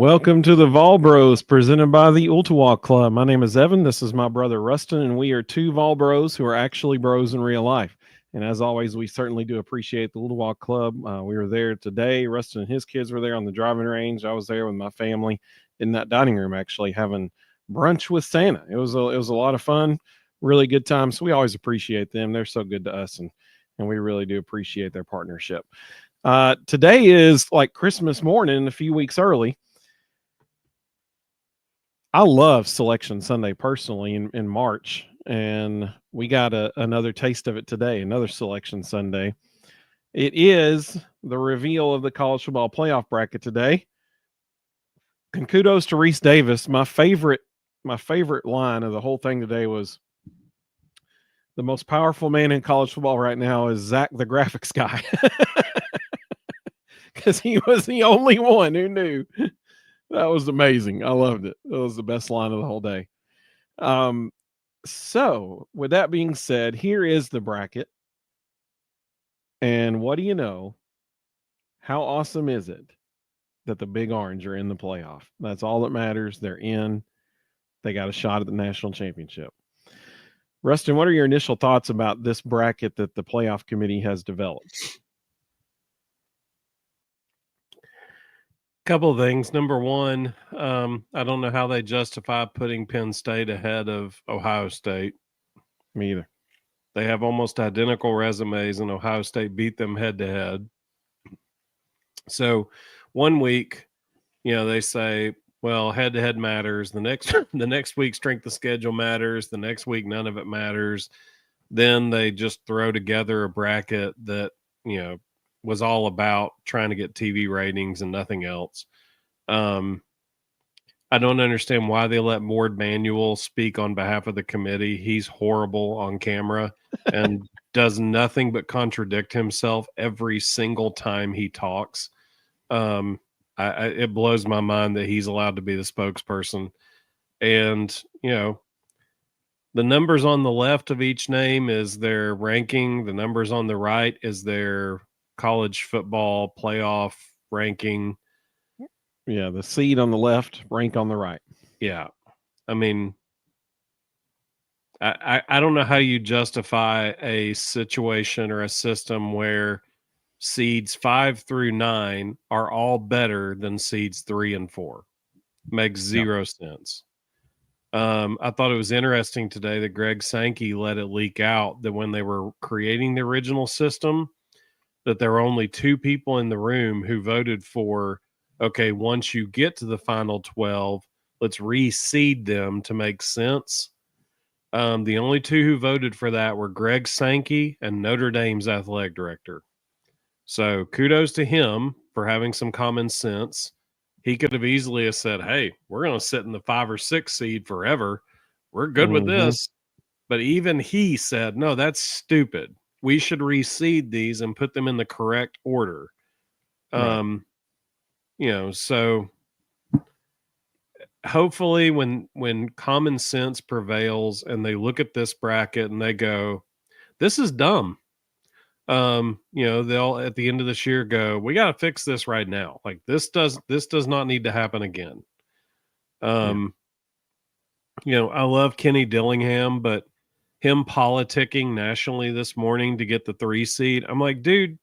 Welcome to the Vol Bros presented by the Ultiwalk Club. My name is Evan. This is my brother Rustin, and we are two Vol Bros who are actually bros in real life. And as always, we certainly do appreciate the Ultiwalk Club. We were there today. Rustin and his kids were there on the driving range. I was there with my family in that dining room, actually having brunch with Santa. It was a lot of fun, really good time. So we always appreciate them. They're so good to us, and we really do appreciate their partnership. Today is like Christmas morning, a few weeks early. I love Selection Sunday personally in March, and we got another taste of it today, another Selection Sunday. It is the reveal of the college football playoff bracket today. And kudos to Reese Davis. My favorite line of the whole thing today was, the most powerful man in college football right now is Zach the graphics guy. Because he was the only one who knew. That was amazing. I loved it. It was the best line of the whole day. So with that being said, here is the bracket. And what do you know? How awesome is it that the Big Orange are in the playoff? That's all that matters. They're in. They got a shot at the national championship. Rustin, what are your initial thoughts about this bracket that the playoff committee has developed? Couple of things. Number one, I don't know how they justify putting Penn State ahead of Ohio State. Me either. They have almost identical resumes, and Ohio State beat them head to head. So 1 week, they say, well, head to head matters. The next week, strength of schedule matters. The next week, none of it matters. Then they just throw together a bracket that, was all about trying to get TV ratings and nothing else. I don't understand why they let Ward Manuel speak on behalf of the committee. He's horrible on camera and does nothing but contradict himself every single time he talks. It blows my mind that he's allowed to be the spokesperson. And, the numbers on the left of each name is their ranking. The numbers on the right is their college football playoff ranking. Yeah, the seed on the left, rank on the right. Yeah. I mean, I don't know how you justify a situation or a system where seeds 5 through 9 are all better than seeds 3 and 4. Makes zero sense. I thought it was interesting today that Greg Sankey let it leak out that when they were creating the original system, that there were only 2 people in the room who voted for, okay, once you get to the final 12, let's reseed them to make sense. The only 2 who voted for that were Greg Sankey and Notre Dame's athletic director. So kudos to him for having some common sense. He could have easily said, hey, we're going to sit in the 5 or 6 seed forever. We're good with this. But even he said, no, that's stupid. We should reseed these and put them in the correct order. Right. So hopefully when common sense prevails and they look at this bracket and they go, this is dumb. They'll at the end of this year go, we got to fix this right now. Like this does not need to happen again. I love Kenny Dillingham, but him politicking nationally this morning to get the 3 seed. I'm like, dude,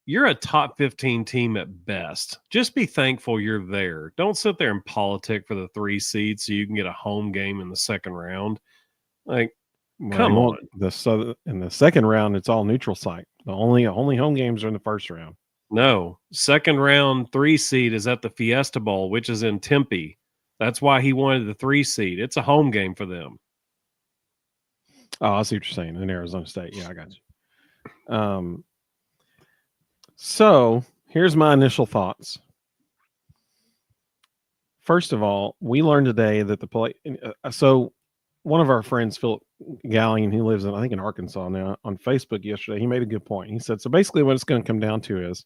you're a top 15 team at best. Just be thankful you're there. Don't sit there and politic for the 3 seed so you can get a home game in the second round. Like, come on. In the second round, it's all neutral site. The only home games are in the first round. No, second round 3 seed is at the Fiesta Bowl, which is in Tempe. That's why he wanted the 3 seed. It's a home game for them. Oh, I see what you're saying. In Arizona State. Yeah, I got you. So here's my initial thoughts. First of all, we learned today that so one of our friends, Philip Gallion, he lives in Arkansas now, on Facebook yesterday, he made a good point. He said, so basically what it's going to come down to is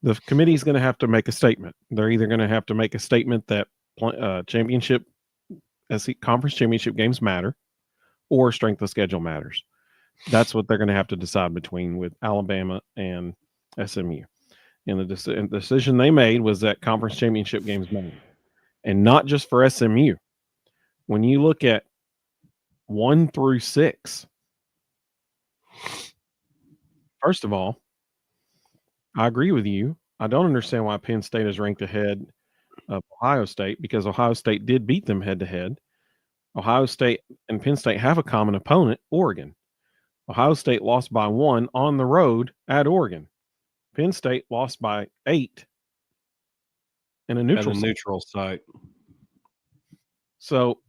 the committee is going to have to make a statement. They're either going to have to make a statement that conference championship games matter, or strength of schedule matters. That's what they're going to have to decide between with Alabama and SMU. And the decision they made was that conference championship games matter. And not just for SMU. When you look at 1 through 6, first of all, I agree with you. I don't understand why Penn State is ranked ahead of Ohio State, because Ohio State did beat them head-to-head. Ohio State and Penn State have a common opponent, Oregon. Ohio State lost by 1 on the road at Oregon. Penn State lost by 8 in a neutral site. So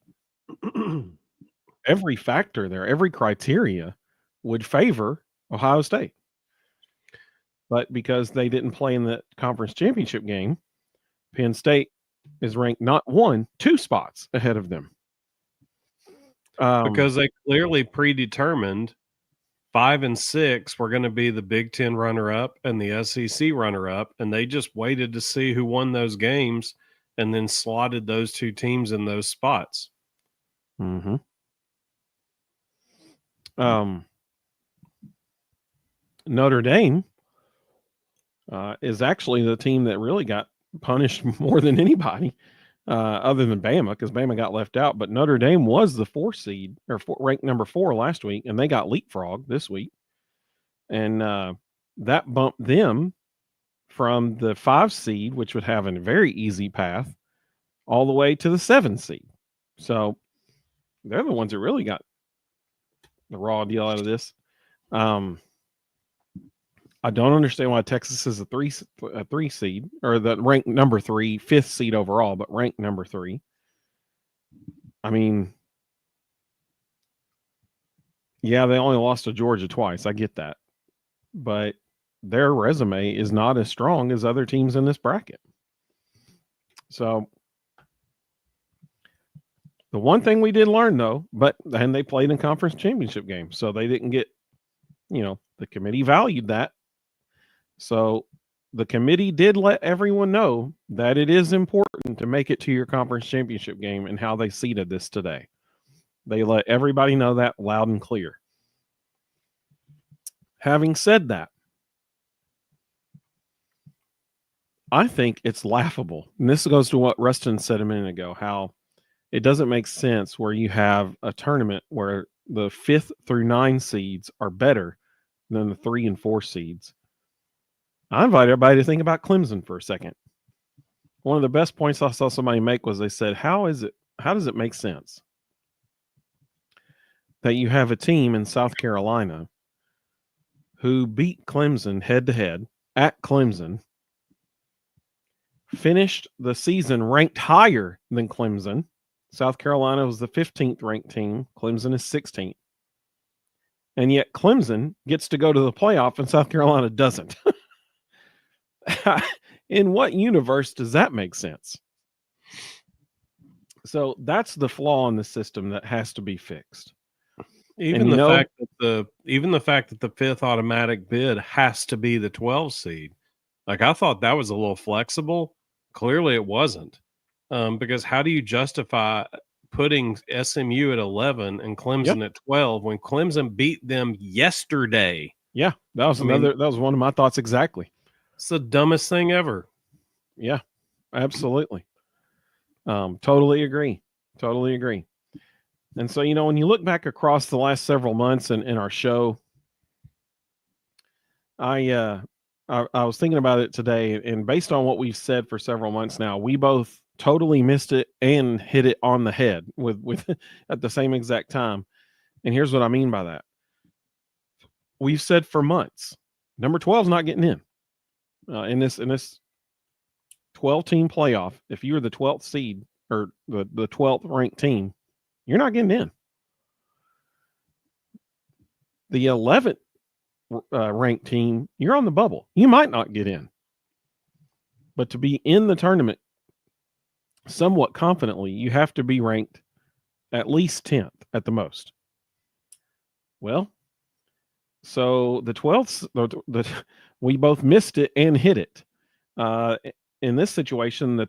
every factor there, every criteria would favor Ohio State. But because they didn't play in the conference championship game, Penn State is ranked not 1, 2 spots ahead of them. Because they clearly predetermined 5 and 6 were going to be the Big Ten runner-up and the SEC runner-up, and they just waited to see who won those games and then slotted those two teams in those spots. Mm-hmm. Notre Dame is actually the team that really got punished more than anybody, other than Bama, because Bama got left out. But Notre Dame was the 4 seed, or ranked number 4 last week, and they got leapfrogged this week. And that bumped them from the 5 seed, which would have a very easy path, all the way to the 7 seed. So they're the ones that really got the raw deal out of this. I don't understand why Texas is a 3 seed, or the ranked number 3, 5th seed overall, but ranked number 3. I mean, yeah, they only lost to Georgia twice. I get that. But their resume is not as strong as other teams in this bracket. So the one thing we did learn, though, and they played in conference championship games, so they didn't get, the committee valued that. So the committee did let everyone know that it is important to make it to your conference championship game, and how they seeded this today. They let everybody know that loud and clear. Having said that, I think it's laughable. And this goes to what Rustin said a minute ago, how it doesn't make sense where you have a tournament where the 5th through 9 seeds are better than the 3 and 4 seeds. I invite everybody to think about Clemson for a second. One of the best points I saw somebody make was they said, how does it make sense that you have a team in South Carolina who beat Clemson head-to-head at Clemson, finished the season ranked higher than Clemson? South Carolina was the 15th ranked team. Clemson is 16th. And yet Clemson gets to go to the playoff and South Carolina doesn't. In what universe does that make sense? So that's the flaw in the system that has to be fixed. Even the fact that the 5th automatic bid has to be the 12 seed. Like, I thought that was a little flexible. Clearly it wasn't. Because how do you justify putting SMU at 11 and Clemson at 12 when Clemson beat them yesterday? Yeah, that was that was one of my thoughts exactly. It's the dumbest thing ever. Yeah, absolutely. Totally agree. And so, when you look back across the last several months in our show, I was thinking about it today, and based on what we've said for several months now, we both totally missed it and hit it on the head with at the same exact time. And here's what I mean by that. We've said for months, number 12 is not getting in this 12-team playoff. If you're the 12th seed or the 12th ranked team, you're not getting in. The 11th ranked team, you're on the bubble. You might not get in. But to be in the tournament somewhat confidently, you have to be ranked at least 10th at the most. Well, so the 12th, we both missed it and hit it. In this situation, the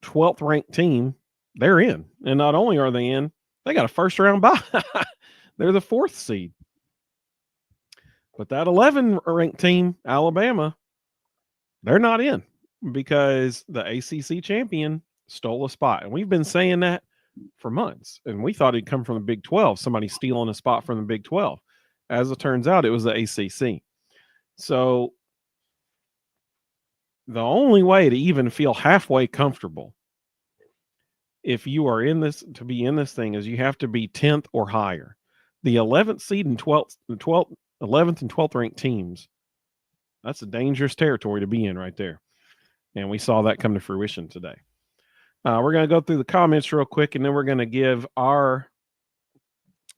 12th ranked team, they're in. And not only are they in, they got a first round bye. They're the 4th seed. But that 11 ranked team, Alabama, They're not in because the ACC champion stole a spot. And we've been saying that for months. And we thought it'd come from the Big 12, somebody stealing a spot from the Big 12. As it turns out, it was the ACC. So the only way to even feel halfway comfortable if you are in this, to be in this thing, is you have to be 10th or higher. The 11th seed and 11th and 12th ranked teams, that's a dangerous territory to be in right there. And we saw that come to fruition today. We're going to go through the comments real quick, and then we're going to give our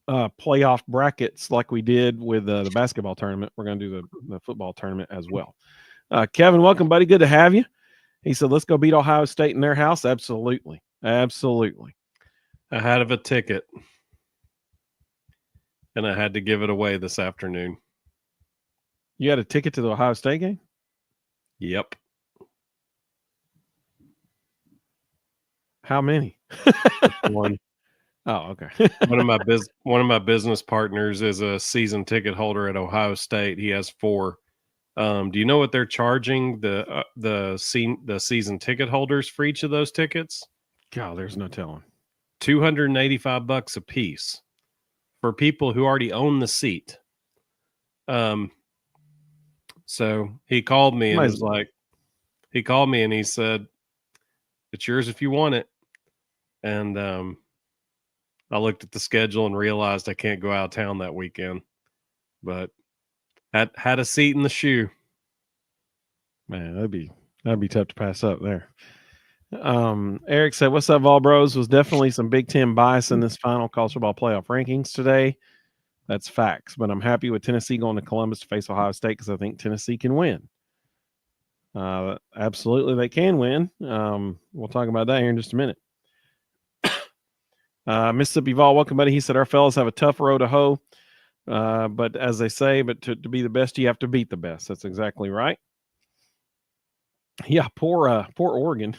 playoff brackets like we did with the basketball tournament. We're going to do the football tournament as well. Kevin, welcome, buddy. Good to have you. He said, let's go beat Ohio State in their house. Absolutely. Absolutely. I had a ticket, and I had to give it away this afternoon. You had a ticket to the Ohio State game? Yep. How many? One. Oh, okay. one of my business partners is a season ticket holder at Ohio State. He has 4. Do you know what they're charging the season ticket holders for each of those tickets? God, there's no telling. $285 a piece for people who already own the seat. So he called me and was like, he said, it's yours if you want it. And I looked at the schedule and realized I can't go out of town that weekend, but had a seat in the shoe. Man, that'd be tough to pass up there. Eric said, what's up, Vol Bros? Was definitely some Big Ten bias in this final college football playoff rankings today. That's facts, but I'm happy with Tennessee going to Columbus to face Ohio State because I think Tennessee can win. Absolutely, they can win. We'll talk about that here in just a minute. Mississippi Vol, welcome, buddy. He said, our fellas have a tough road to hoe, but as they say, but to be the best, you have to beat the best. That's exactly right. Yeah, poor Oregon.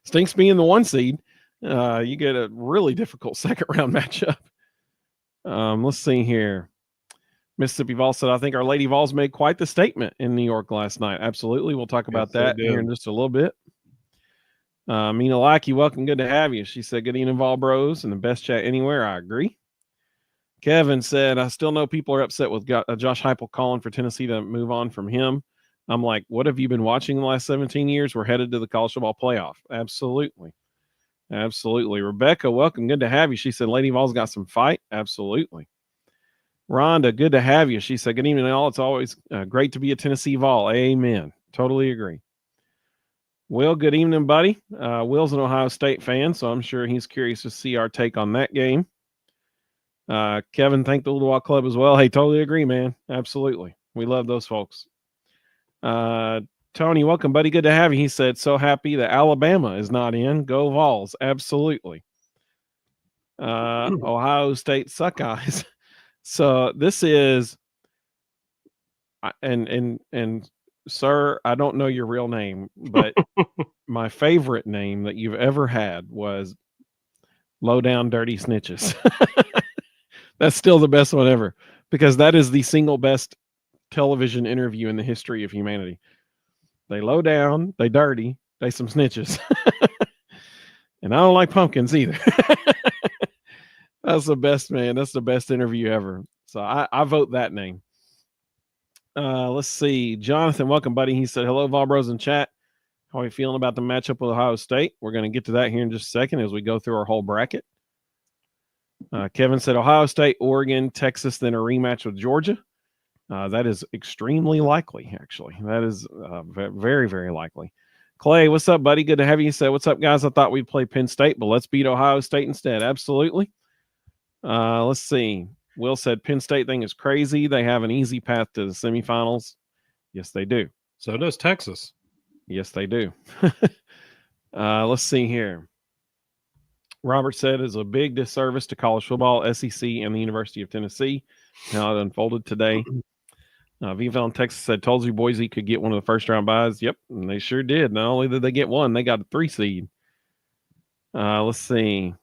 Stinks being the 1 seed. You get a really difficult second round matchup. Let's see here. Mississippi Vols said, I think our Lady Vols made quite the statement in New York last night. Absolutely. We'll talk about that here in just a little bit. Mina Lackey, welcome. Good to have you. She said, good evening, Vol Bros, and the best chat anywhere. I agree. Kevin said, I still know people are upset with Josh Heupel calling for Tennessee to move on from him. I'm like, what have you been watching the last 17 years? We're headed to the college football playoff. Absolutely. Absolutely. Rebecca, welcome. Good to have you. She said, Lady Vols got some fight. Absolutely. Rhonda, good to have you. She said, good evening, all. It's always great to be a Tennessee Vol. Amen. Totally agree. Will, good evening, buddy. Will's an Ohio State fan, so I'm sure he's curious to see our take on that game. Kevin, thank the Little Walk Club as well. Hey, totally agree, man. Absolutely. We love those folks. Tony, welcome, buddy. Good to have you. He said, so happy that Alabama is not in. Go Vols. Absolutely. Ohio State suck eyes. So this is, and sir, I don't know your real name, but my favorite name that you've ever had was Low Down Dirty Snitches. That's still the best one ever, because that is the single best television interview in the history of humanity. They low down, they dirty, they some snitches. And I don't like pumpkins either. That's the best, man. That's the best interview ever. So I vote that name. Let's see. Jonathan, welcome, buddy. He said, hello, Vol Bros in chat. How are you feeling about the matchup with Ohio State? We're going to get to that here in just a second as we go through our whole bracket. Kevin said, Ohio State, Oregon, Texas, then a rematch with Georgia. That is extremely likely, actually. That is very, very likely. Clay, what's up, buddy? Good to have you. He said, what's up, guys? I thought we'd play Penn State, but let's beat Ohio State instead. Absolutely. Let's see. Will said Penn State thing is crazy. They have an easy path to the semifinals. Yes, they do. So does Texas. Yes, they do. Let's see here. Robert said it's a big disservice to college football, SEC, and the University of Tennessee. How it unfolded today. Viva in Texas said, told you Boise could get one of the first round buys. Yep, and they sure did. Not only did they get one, they got a 3 seed. Let's see.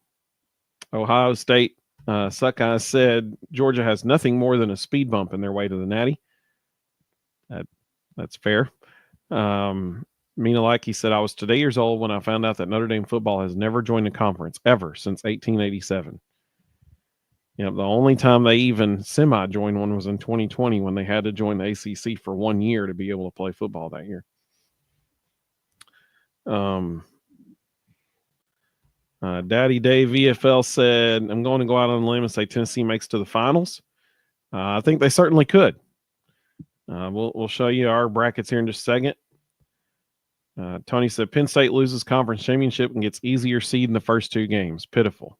Ohio State, Suckeyes said Georgia has nothing more than a speed bump in their way to the Natty. That's fair. Mina Lackey said, I was today years old when I found out that Notre Dame football has never joined a conference ever since 1887. The only time they even semi-joined one was in 2020 when they had to join the ACC for 1 year to be able to play football that year. Daddy Dave VFL said, I'm going to go out on a limb and say Tennessee makes to the finals. I think they certainly could. We'll show you our brackets here in just a second. Tony said Penn State loses conference championship and gets easier seed in the first 2 games. Pitiful.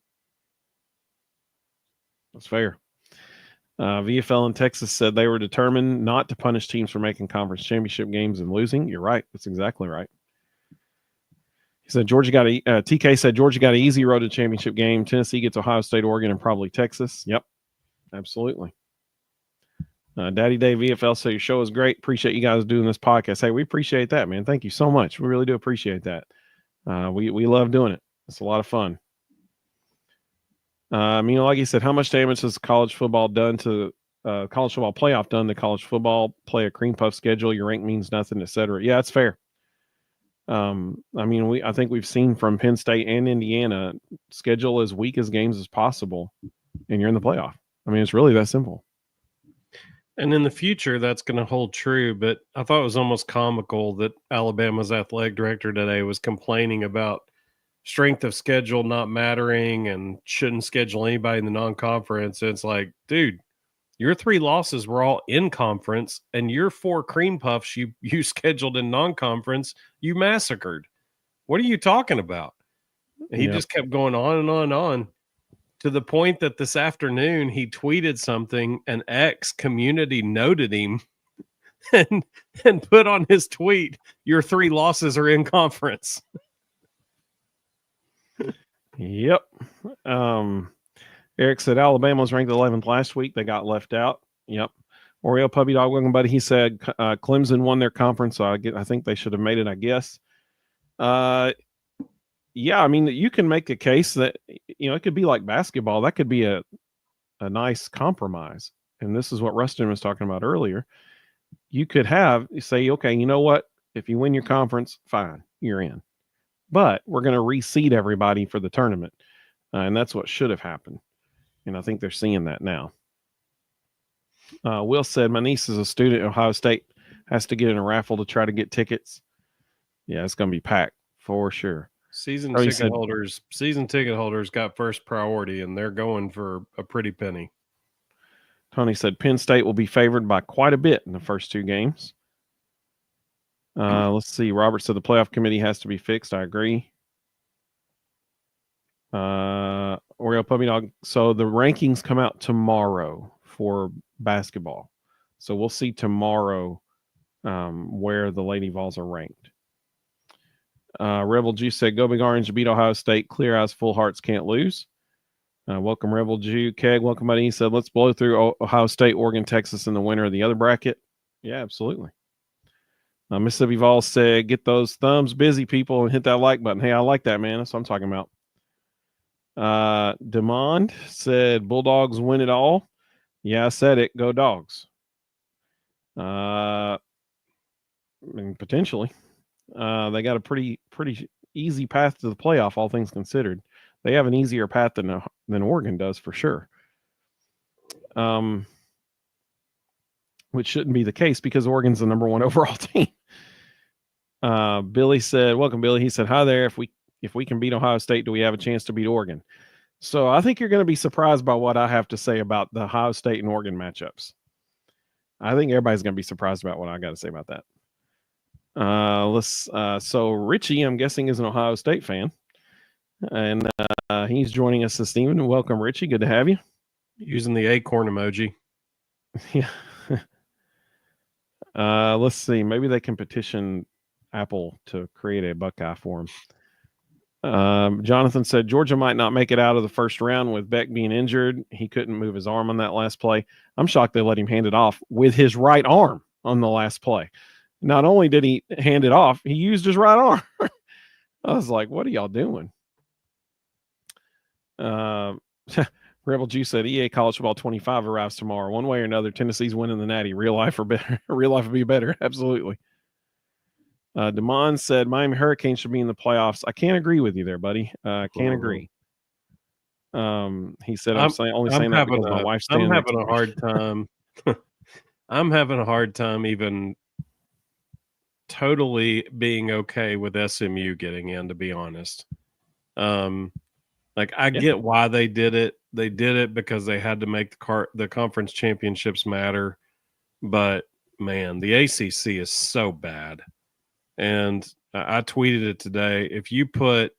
That's fair. VFL in Texas said they were determined not to punish teams for making conference championship games and losing. You're right. That's exactly right. He said TK said Georgia got an easy road to championship game. Tennessee gets Ohio State, Oregon, and probably Texas. Yep, absolutely. Daddy Dave VFL said your show is great. Appreciate you guys doing this podcast. Hey, we appreciate that, man. Thank you so much. We really do appreciate that. We love doing it. It's a lot of fun. Like you said, how much damage has college football done to college football playoff done to college football? Play a cream puff schedule. Your rank means nothing, etc. Yeah, it's fair. I think we've seen from Penn State and Indiana schedule as weak as games as possible, and you're in the playoff. It's really that simple. And in the future, that's going to hold true. But I thought it was almost comical that Alabama's athletic director today was complaining about strength of schedule not mattering and shouldn't schedule anybody in the non-conference. It's like, dude, your 3 losses were all in conference, and your 4 cream puffs you scheduled in non-conference, you massacred. What are you talking about? And he just kept going on and on and on, to the point that this afternoon he tweeted something, and X community noted him and put on his tweet, your 3 losses are in conference. Yep. Eric said Alabama was ranked 11th last week. They got left out. Yep. Oreo Puppy Dog, welcome, buddy. He said Clemson won their conference, so I think they should have made it, I guess. Yeah, you can make a case that, it could be like basketball. That could be a nice compromise. And this is what Rustin was talking about earlier. You could say, okay, you know what? If you win your conference, fine, you're in. But we're going to reseed everybody for the tournament. And that's what should have happened. And I think they're seeing that now. Will said, my niece is a student at Ohio State, has to get in a raffle to try to get tickets. Yeah, it's going to be packed for sure. Season ticket holders got first priority, and they're going for a pretty penny. Tony said Penn State will be favored by quite a bit in the first 2 games. Let's see. Robert said the playoff committee has to be fixed. I agree. Oreo Puppy Dog. So the rankings come out tomorrow for basketball. So we'll see tomorrow where the Lady Vols are ranked. Rebel Juice said, go Big Orange, beat Ohio State. Clear eyes, full hearts, can't lose. Welcome, Rebel Jew. Keg, welcome, buddy. He said, let's blow through Ohio State, Oregon, Texas in the winner of the other bracket. Yeah, absolutely. Mississippi Vols said, get those thumbs busy, people, and hit that like button. Hey, I like that, man. That's what I'm talking about. Demond said, Bulldogs win it all. Yeah, I said it. Go Dogs. Potentially. They got a pretty easy path to the playoff, all things considered. They have an easier path than Oregon does, for sure. Which shouldn't be the case because Oregon's the number 1 overall team. Billy said, welcome, Billy. He said, hi there. If we can beat Ohio State, do we have a chance to beat Oregon? So I think you're going to be surprised by what I have to say about the Ohio State and Oregon matchups. I think everybody's going to be surprised about what I got to say about that. So Richie, I'm guessing, is an Ohio State fan, and he's joining us this evening. Welcome, Richie. Good to have you. Using the acorn emoji. Yeah. Let's see. Maybe they can petition Apple to create a Buckeye for him. Jonathan said Georgia might not make it out of the first round with Beck being injured. He couldn't move his arm on that last play. I'm shocked they let him hand it off with his right arm on the last play. Not only did he hand it off, he used his right arm. I was like, what are y'all doing? Rebel Juice said EA College Football 25 arrives tomorrow. One way or another, Tennessee's winning the Natty. Real life or better. Real life would be better. Absolutely. Damon said Miami Hurricanes should be in the playoffs. I can't agree with you there, buddy. I can't agree. He said, I'm saying that because my wife's standing next to me. I'm having a hard time. I'm having a hard time even totally being okay with SMU getting in, to be honest. I get why they did it. They did it because they had to make the conference championships matter. But man, the ACC is so bad. And I tweeted it today. If you put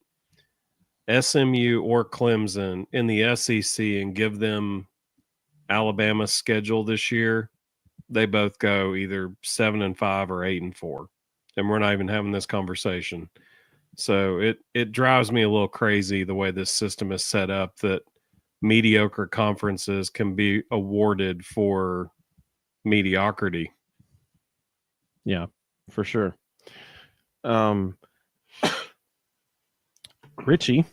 SMU or Clemson in the SEC and give them Alabama's schedule this year, they both go either 7-5 or 8-4. And we're not even having this conversation. So it drives me a little crazy the way this system is set up, that mediocre conferences can be awarded for mediocrity. Yeah, for sure. Richie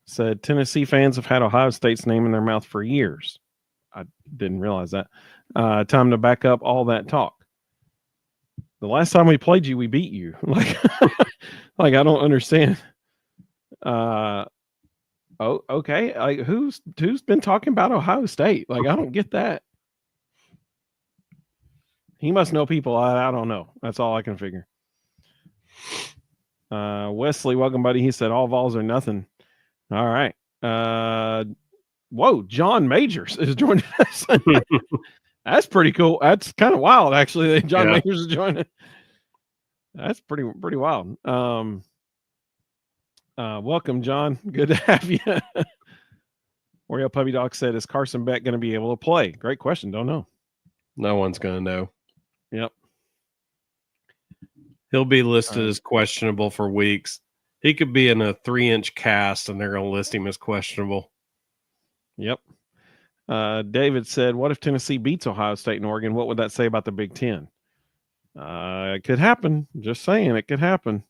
said Tennessee fans have had Ohio State's name in their mouth for years. I didn't realize that. Time to back up all that talk. The last time we played you, we beat you. Like I don't understand. Okay. Who's been talking about Ohio State? Like, I don't get that. He must know people. I don't know. That's all I can figure. Wesley, welcome, buddy. He said all Vols are nothing. All right. Whoa, John Majors is joining us. That's pretty cool. That's kind of wild, actually, that John Majors is joining. That's pretty wild. Welcome, John. Good to have you. Oreo Puppy Dog said, is Carson Beck going to be able to play? Great question. Don't know. No one's going to know. Yep. He'll be listed as questionable for weeks. He could be in a 3-inch cast, and they're going to list him as questionable. Yep. David said, what if Tennessee beats Ohio State and Oregon? What would that say about the Big Ten? It could happen. Just saying, it could happen.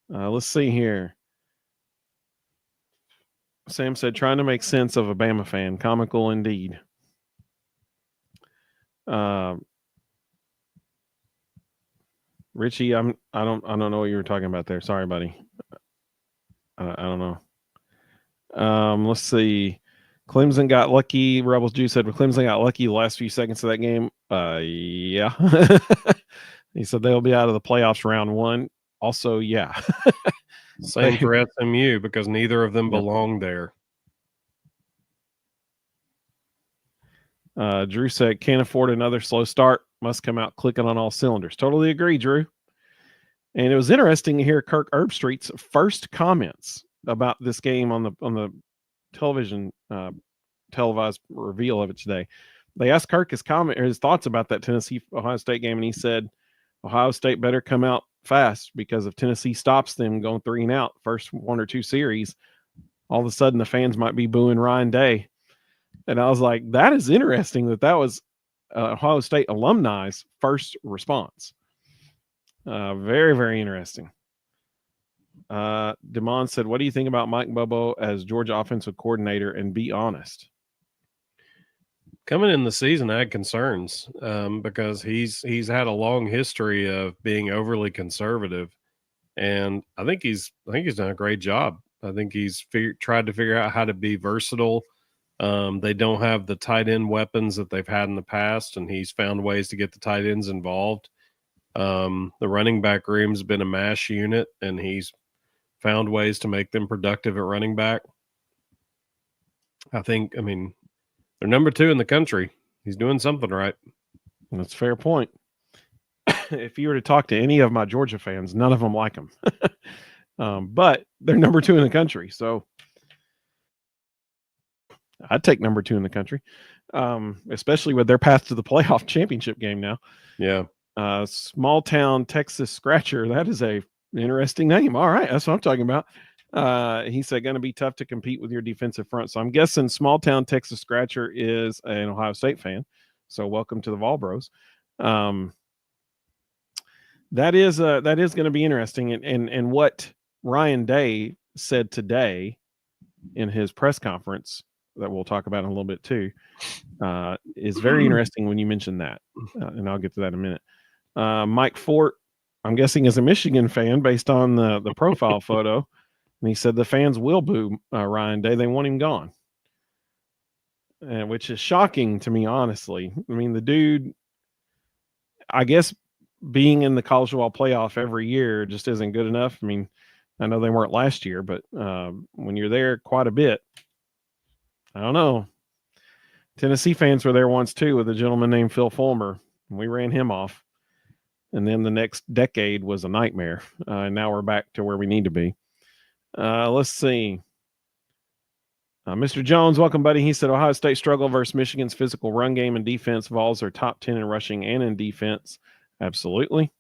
Let's see here. Sam said, trying to make sense of a Bama fan. Comical indeed. Richie, I don't know what you were talking about there. Sorry, buddy. I don't know. Let's see. Clemson got lucky. Rebels Juice said, well, Clemson got lucky the last few seconds of that game. Yeah. He said they'll be out of the playoffs round 1. Also, yeah. Same for SMU, because neither of them belong there. Drew said, can't afford another slow start. Must come out clicking on all cylinders. Totally agree, Drew. And it was interesting to hear Kirk Herbstreit's first comments about this game on the television televised reveal of it today. They asked Kirk his thoughts about that Tennessee Ohio State game, and he said Ohio State better come out fast, because if Tennessee stops them going 3 and out first 1 or 2 series, all of a sudden the fans might be booing Ryan Day. And I was like, that is interesting that was Ohio State alumni's first response. Very, very interesting. Damon said, what do you think about Mike Bobo as Georgia offensive coordinator? And be honest. Coming in the season, I had concerns because he's had a long history of being overly conservative, and I think he's done a great job. I think he's tried to figure out how to be versatile. They don't have the tight end weapons that they've had in the past, and he's found ways to get the tight ends involved. The running back room's been a mash unit, and he's found ways to make them productive at running back. They're number 2 in the country. He's doing something right. That's a fair point. If you were to talk to any of my Georgia fans, none of them like him. But they're number 2 in the country, so I'd take number 2 in the country, especially with their path to the playoff championship game now. Yeah. Small town Texas Scratcher. That is a interesting name. All right, that's what I'm talking about. He said, going to be tough to compete with your defensive front. So I'm guessing small town Texas Scratcher is an Ohio State fan. So welcome to the Vol Bros. That is going to be interesting. And what Ryan Day said today in his press conference that we'll talk about in a little bit too, is very interesting when you mention that. And I'll get to that in a minute. Mike Fort I'm guessing is a Michigan fan based on the profile photo. And he said the fans will boo Ryan Day. They want him gone. Which is shocking to me, honestly. I mean, the dude, I guess being in the college football playoff every year just isn't good enough. I mean, I know they weren't last year, but when you're there quite a bit, I don't know. Tennessee fans were there once too with a gentleman named Phil Fulmer. We ran him off. And then the next decade was a nightmare. Now we're back to where we need to be. Let's see. Mr. Jones, welcome, buddy. He said Ohio State struggle versus Michigan's physical run game and defense. Vols are top 10 in rushing and in defense. Absolutely.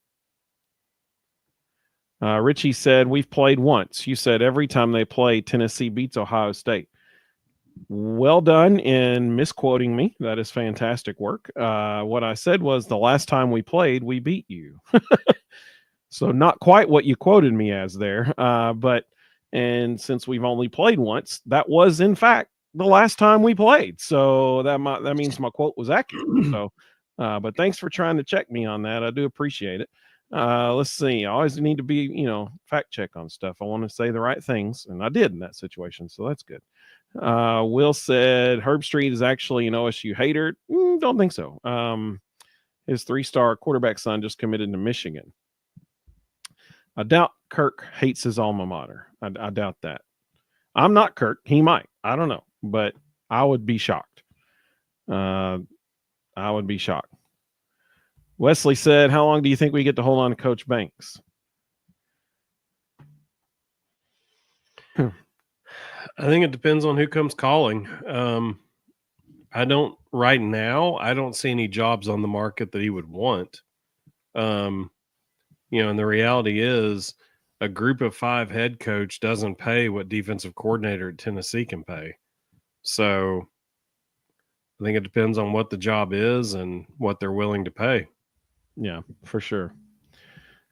Richie said, we've played once. You said every time they play, Tennessee beats Ohio State. Well done in misquoting me. That is fantastic work. What I said was the last time we played, we beat you. So not quite what you quoted me as there. And since we've only played once, that was in fact the last time we played. So that means my quote was accurate. So, but thanks for trying to check me on that. I do appreciate it. Let's see. I always need to be, fact check on stuff. I want to say the right things, and I did in that situation. So that's good. Will said Herb Street is actually an OSU hater. Don't think so. His 3-star quarterback son just committed to Michigan. I doubt Kirk hates his alma mater. I doubt that. I'm not Kirk. He might. I don't know, but I would be shocked. I would be shocked. Wesley said, how long do you think we get to hold on to Coach Banks? I think it depends on who comes calling. I don't see any jobs on the market that he would want. And the reality is a group of 5 head coach doesn't pay what defensive coordinator at Tennessee can pay. So I think it depends on what the job is and what they're willing to pay. Yeah, for sure.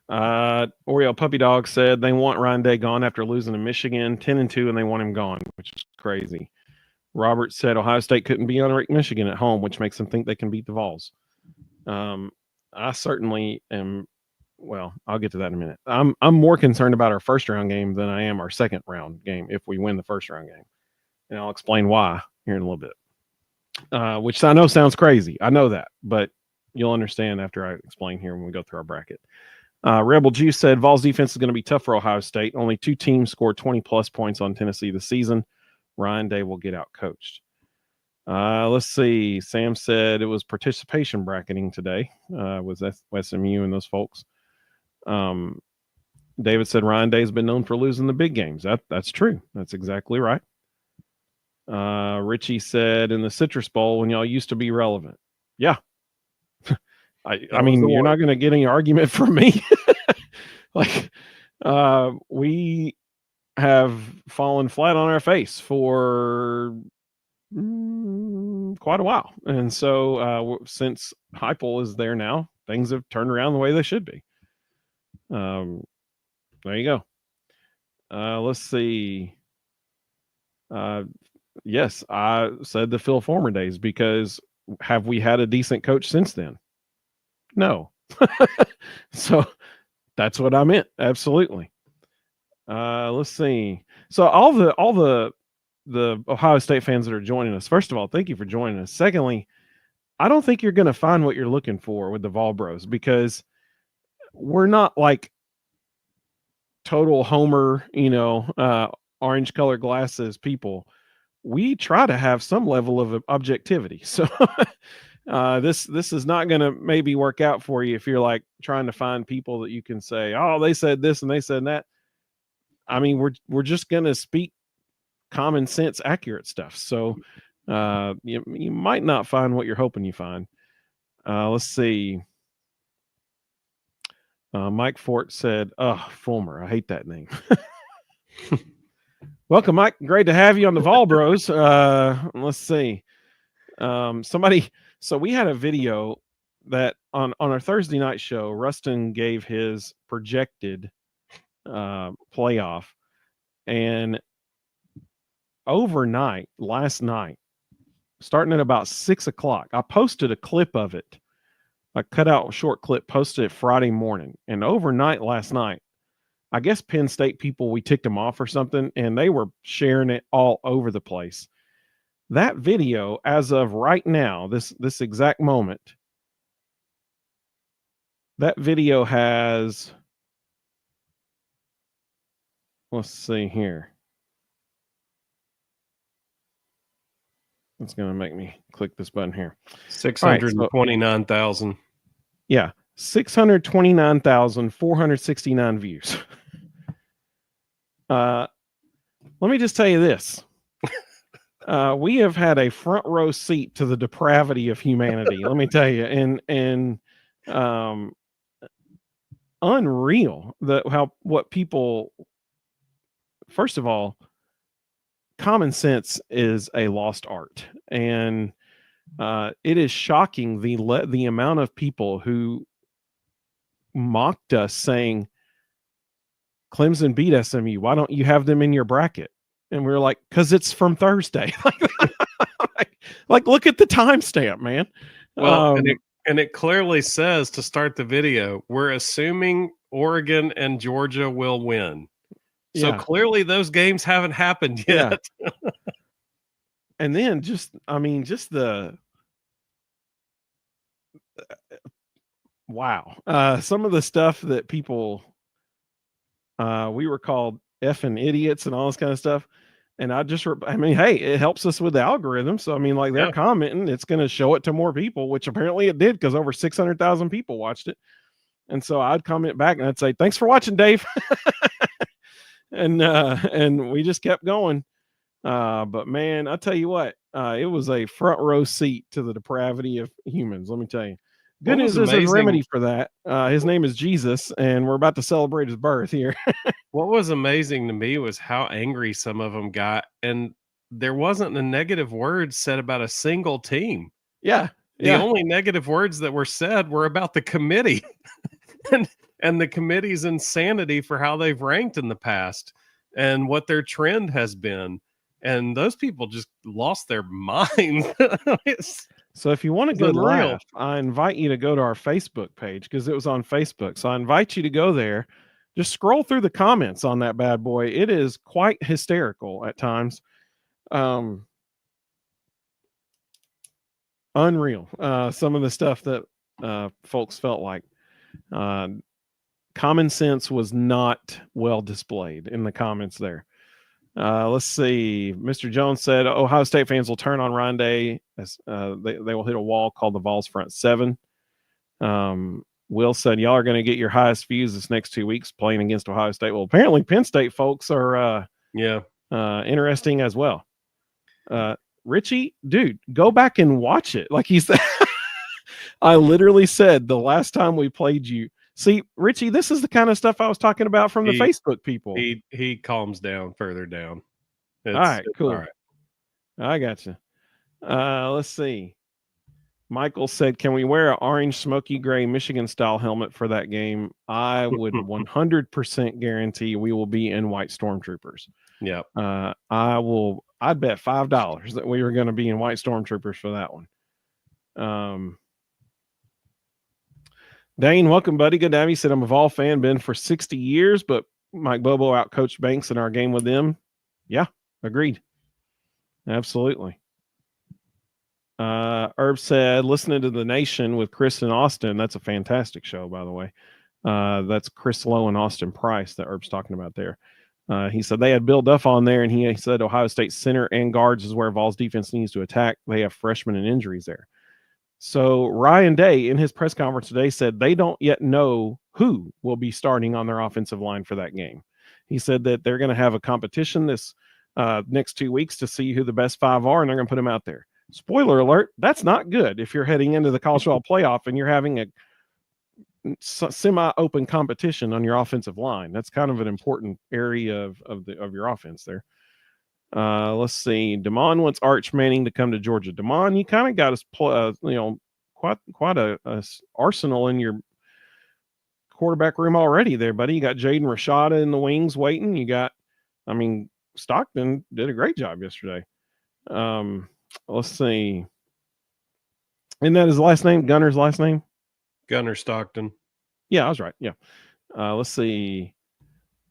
Oreo Puppy Dog said they want Ryan Day gone after losing to Michigan 10-2, and they want him gone, which is crazy. Robert said Ohio State couldn't beat unranked Michigan at home, which makes them think they can beat the Vols. I certainly am. Well, I'll get to that in a minute. I'm more concerned about our first round game than I am our second round game if we win the first round game, and I'll explain why here in a little bit. Which I know sounds crazy. I know that, but you'll understand after I explain here when we go through our bracket. Rebel Juice said Vols defense is going to be tough for Ohio State. Only 2 teams scored 20-plus points on Tennessee this season. Ryan Day will get out coached. Let's see. Sam said it was participation bracketing today with SMU and those folks. David said Ryan Day has been known for losing the big games. That's true. That's exactly right. Richie said in the Citrus Bowl when y'all used to be relevant. Yeah. I mean, you're not going to get any argument from me. We have fallen flat on our face for quite a while. And so since Heupel is there now, things have turned around the way they should be. There you go. Let's see. Yes, I said the Phil Fulmer days because have we had a decent coach since then? No. So that's what I meant. Absolutely. Let's see. So all the Ohio State fans that are joining us, first of all, thank you for joining us. Secondly, I don't think you're going to find what you're looking for with the Vol Bros because we're not like total Homer, orange colored glasses people. We try to have some level of objectivity. So this is not going to maybe work out for you if you're like trying to find people that you can say, oh, they said this and they said that. I mean, we're just going to speak common sense, accurate stuff. So you might not find what you're hoping you find. Let's see. Mike Fort said, Fulmer. I hate that name. Welcome, Mike. Great to have you on the Vol Bros. Let's see. So we had a video that on our Thursday night show, Rustin gave his projected playoff, and overnight, last night, starting at about 6:00, I posted a clip of it a cutout short clip posted it Friday morning, and overnight last night, I guess Penn State people, we ticked them off or something, and they were sharing it all over the place. That video, as of right now, this exact moment, that video has, let's see here. It's going to make me click this button here. 629,000. Yeah, 629,469 views. Let me just tell you this. We have had a front row seat to the depravity of humanity. Let me tell you, and unreal what people. First of all, common sense is a lost art, and it is shocking the amount of people who mocked us, saying Clemson beat SMU. Why don't you have them in your bracket? And we were like, because it's from Thursday. like, look at the timestamp, man. Well, and it clearly says to start the video, we're assuming Oregon and Georgia will win. So clearly those games haven't happened yet. Yeah. And then just the wow. Some of the stuff that people, we were called effing idiots and all this kind of stuff. And hey, it helps us with the algorithm. So, they're commenting, it's going to show it to more people, which apparently it did, because over 600,000 people watched it. And so I'd comment back and I'd say, thanks for watching, Dave. And we just kept going. But man, I tell you what, it was a front row seat to the depravity of humans. Let me tell you. Good news is there's a remedy for that. His name is Jesus, and we're about to celebrate his birth here. What was amazing to me was how angry some of them got, and there wasn't a negative word said about a single team. Yeah. The only negative words that were said were about the committee and the committee's insanity for how they've ranked in the past and what their trend has been. And those people just lost their minds. So if you want a good laugh, I invite you to go to our Facebook page, because it was on Facebook. So I invite you to go there. Just scroll through the comments on that bad boy. It is quite hysterical at times. Unreal. Some of the stuff that folks felt like. Common sense was not well displayed in the comments there. Let's see. Mr. Jones said Ohio State fans will turn on Ryan Day as they will hit a wall called the Vols front seven. Will said, y'all are going to get your highest views this next 2 weeks playing against Ohio State. Well, apparently Penn State folks are interesting as well. Richie, dude, go back and watch it. Like he said, I literally said the last time we played you. See, Richie, this is the kind of stuff I was talking about from the Facebook people. He calms down further down. All right, cool. All right. I got you. Let's see. Michael said, can we wear an orange smoky gray Michigan style helmet for that game? I would 100% guarantee we will be in white stormtroopers. Yeah. I'd bet $5 that we were going to be in white stormtroopers for that one. Dane, welcome, buddy. Good to have you. Said, I'm a Vol fan, been for 60 years, but Mike Bobo outcoached Banks in our game with them. Yeah, agreed. Absolutely. Herb said, listening to The Nation with Chris and Austin. That's a fantastic show, by the way. That's Chris Lowe and Austin Price that Herb's talking about there. He said they had Bill Duff on there, and he said Ohio State center and guards is where Vols defense needs to attack. They have freshmen and injuries there. So Ryan Day in his press conference today said they don't yet know who will be starting on their offensive line for that game. He said that they're going to have a competition this next 2 weeks to see who the best five are, and they're going to put them out there. Spoiler alert, that's not good if you're heading into the college football playoff and you're having a semi-open competition on your offensive line. That's kind of an important area of your offense there. Let's see. Damon wants Arch Manning to come to Georgia. Damon, you kind of got us, quite a arsenal in your quarterback room already there, buddy. You got Jaden Rashada in the wings waiting. You got, Stockton did a great job yesterday. Let's see. Isn't that his last name? Gunner's last name? Gunner Stockton. Yeah, I was right. Yeah. Let's see.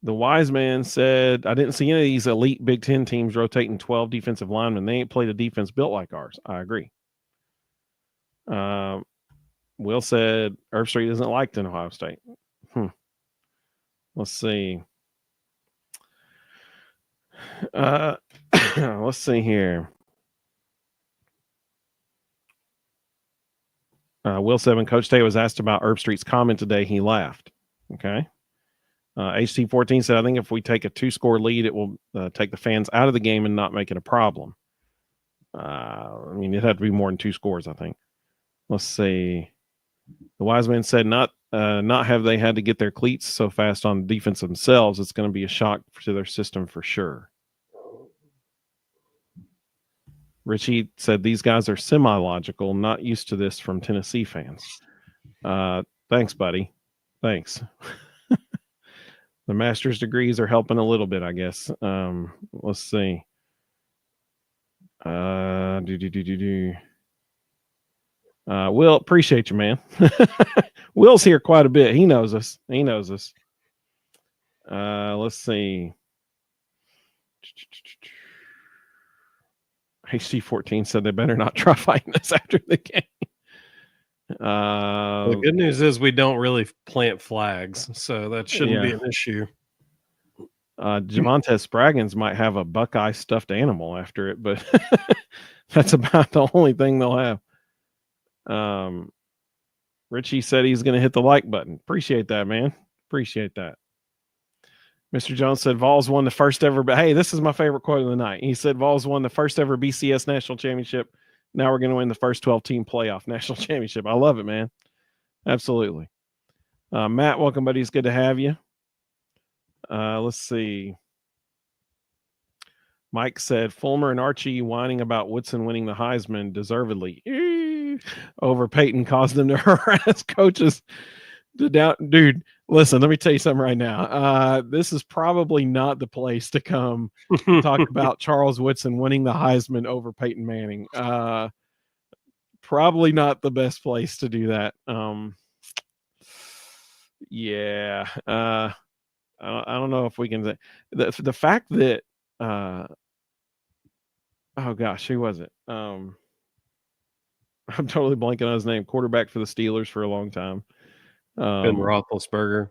The wise man said, I didn't see any of these elite Big Ten teams rotating 12 defensive linemen. They ain't played a defense built like ours. I agree. Will said, Herb Street isn't liked in Ohio State. Let's see. Let's see here. Will said when Coach Day was asked about Herb Street's comment today, he laughed. Okay. HT14 said, I think if we take a 2-score lead, it will take the fans out of the game and not make it a problem. I mean, it had to be more than 2 scores, I think. Let's see. The wise man said, not have they had to get their cleats so fast on defense themselves. It's going to be a shock to their system for sure. Richie said, these guys are semi-logical, not used to this from Tennessee fans. Thanks, buddy. Thanks. The master's degrees are helping a little bit, I guess. Let's see. Will, appreciate you, man. Will's here quite a bit. He knows us. Let's see. HC14 said they better not try fighting us after the game. The good news is we don't really plant flags, so that shouldn't be an issue. Javonte Spraggins might have a Buckeye stuffed animal after it, but that's about the only thing they'll have. Richie said he's going to hit the like button. Appreciate that, man. Appreciate that. Mr. Jones said Vols won the first ever. Hey, this is my favorite quote of the night. He said Vols won the first ever BCS national championship. Now we're going to win the first 12-team playoff national championship. I love it, man. Absolutely. Matt, welcome, buddy. It's good to have you. Let's see. Mike said Fulmer and Archie whining about Woodson winning the Heisman deservedly over Peyton caused them to harass coaches to doubt. Dude, listen, let me tell you something right now. This is probably not the place to come talk about Charles Woodson winning the Heisman over Peyton Manning. Probably not the best place to do that. I don't know if we can say the fact that oh gosh, who was it? I'm totally blanking on his name. Quarterback for the Steelers for a long time. Ben Roethlisberger.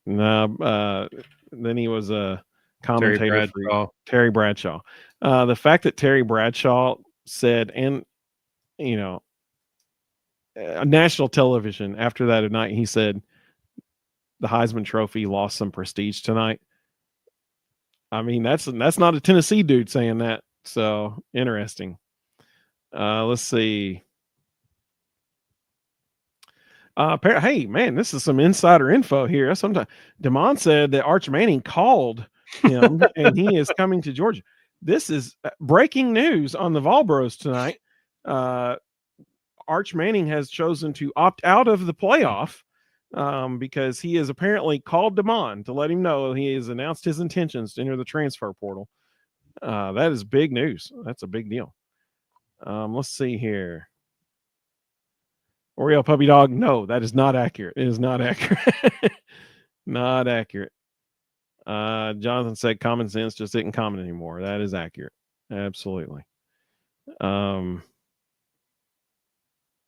No, then he was a commentator for Terry Bradshaw. The fact that Terry Bradshaw said, and national television after that at night, he said the Heisman Trophy lost some prestige tonight. I mean, that's not a Tennessee dude saying that. So interesting. Let's see. Hey, man, this is some insider info here. Sometimes Damon said that Arch Manning called him and he is coming to Georgia. This is breaking news on the Vol Bros tonight. Arch Manning has chosen to opt out of the playoff because he has apparently called Damon to let him know he has announced his intentions to enter the transfer portal. That is big news. That's a big deal. Let's see here. Oreo Puppy Dog. No, that is not accurate. It is not accurate. Not accurate. Jonathan said common sense just isn't common anymore. That is accurate. Absolutely.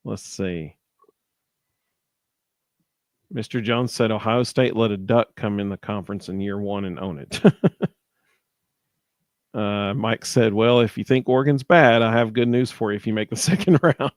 Let's see. Mr. Jones said Ohio State let a duck come in the conference in year 1 and own it. Mike said, well, if you think Oregon's bad, I have good news for you if you make the second round.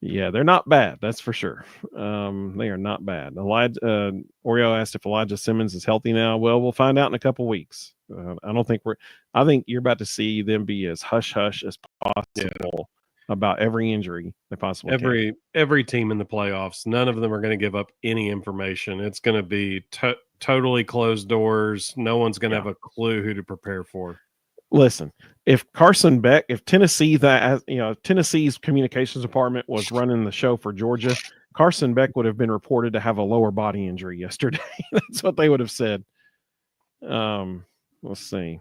Yeah, they're not bad. That's for sure. They are not bad. Oreo asked if Elijah Simmons is healthy now. Well, we'll find out in a couple weeks. I think you're about to see them be as hush-hush as possible about every injury they possibly can. Every team in the playoffs, none of them are going to give up any information. It's going to be totally closed doors. No one's going to have a clue who to prepare for. Listen, if Carson Beck, if Tennessee's communications department was running the show for Georgia, Carson Beck would have been reported to have a lower body injury yesterday. That's what they would have said. Let's see.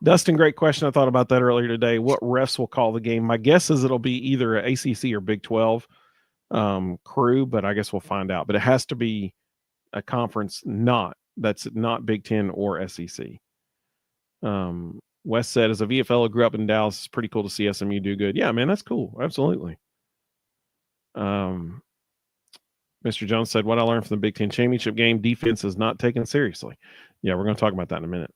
Dustin, great question. I thought about that earlier today. What refs will call the game? My guess is it'll be either an ACC or Big 12. crew, but I guess we'll find out. But it has to be a conference that's not Big Ten or SEC. Wes said, as a VFL who grew up in Dallas, it's pretty cool to see SMU do good. Yeah, man, that's cool. Absolutely. Mr. Jones said, what I learned from the Big Ten championship game, defense is not taken seriously. Yeah, we're going to talk about that in a minute.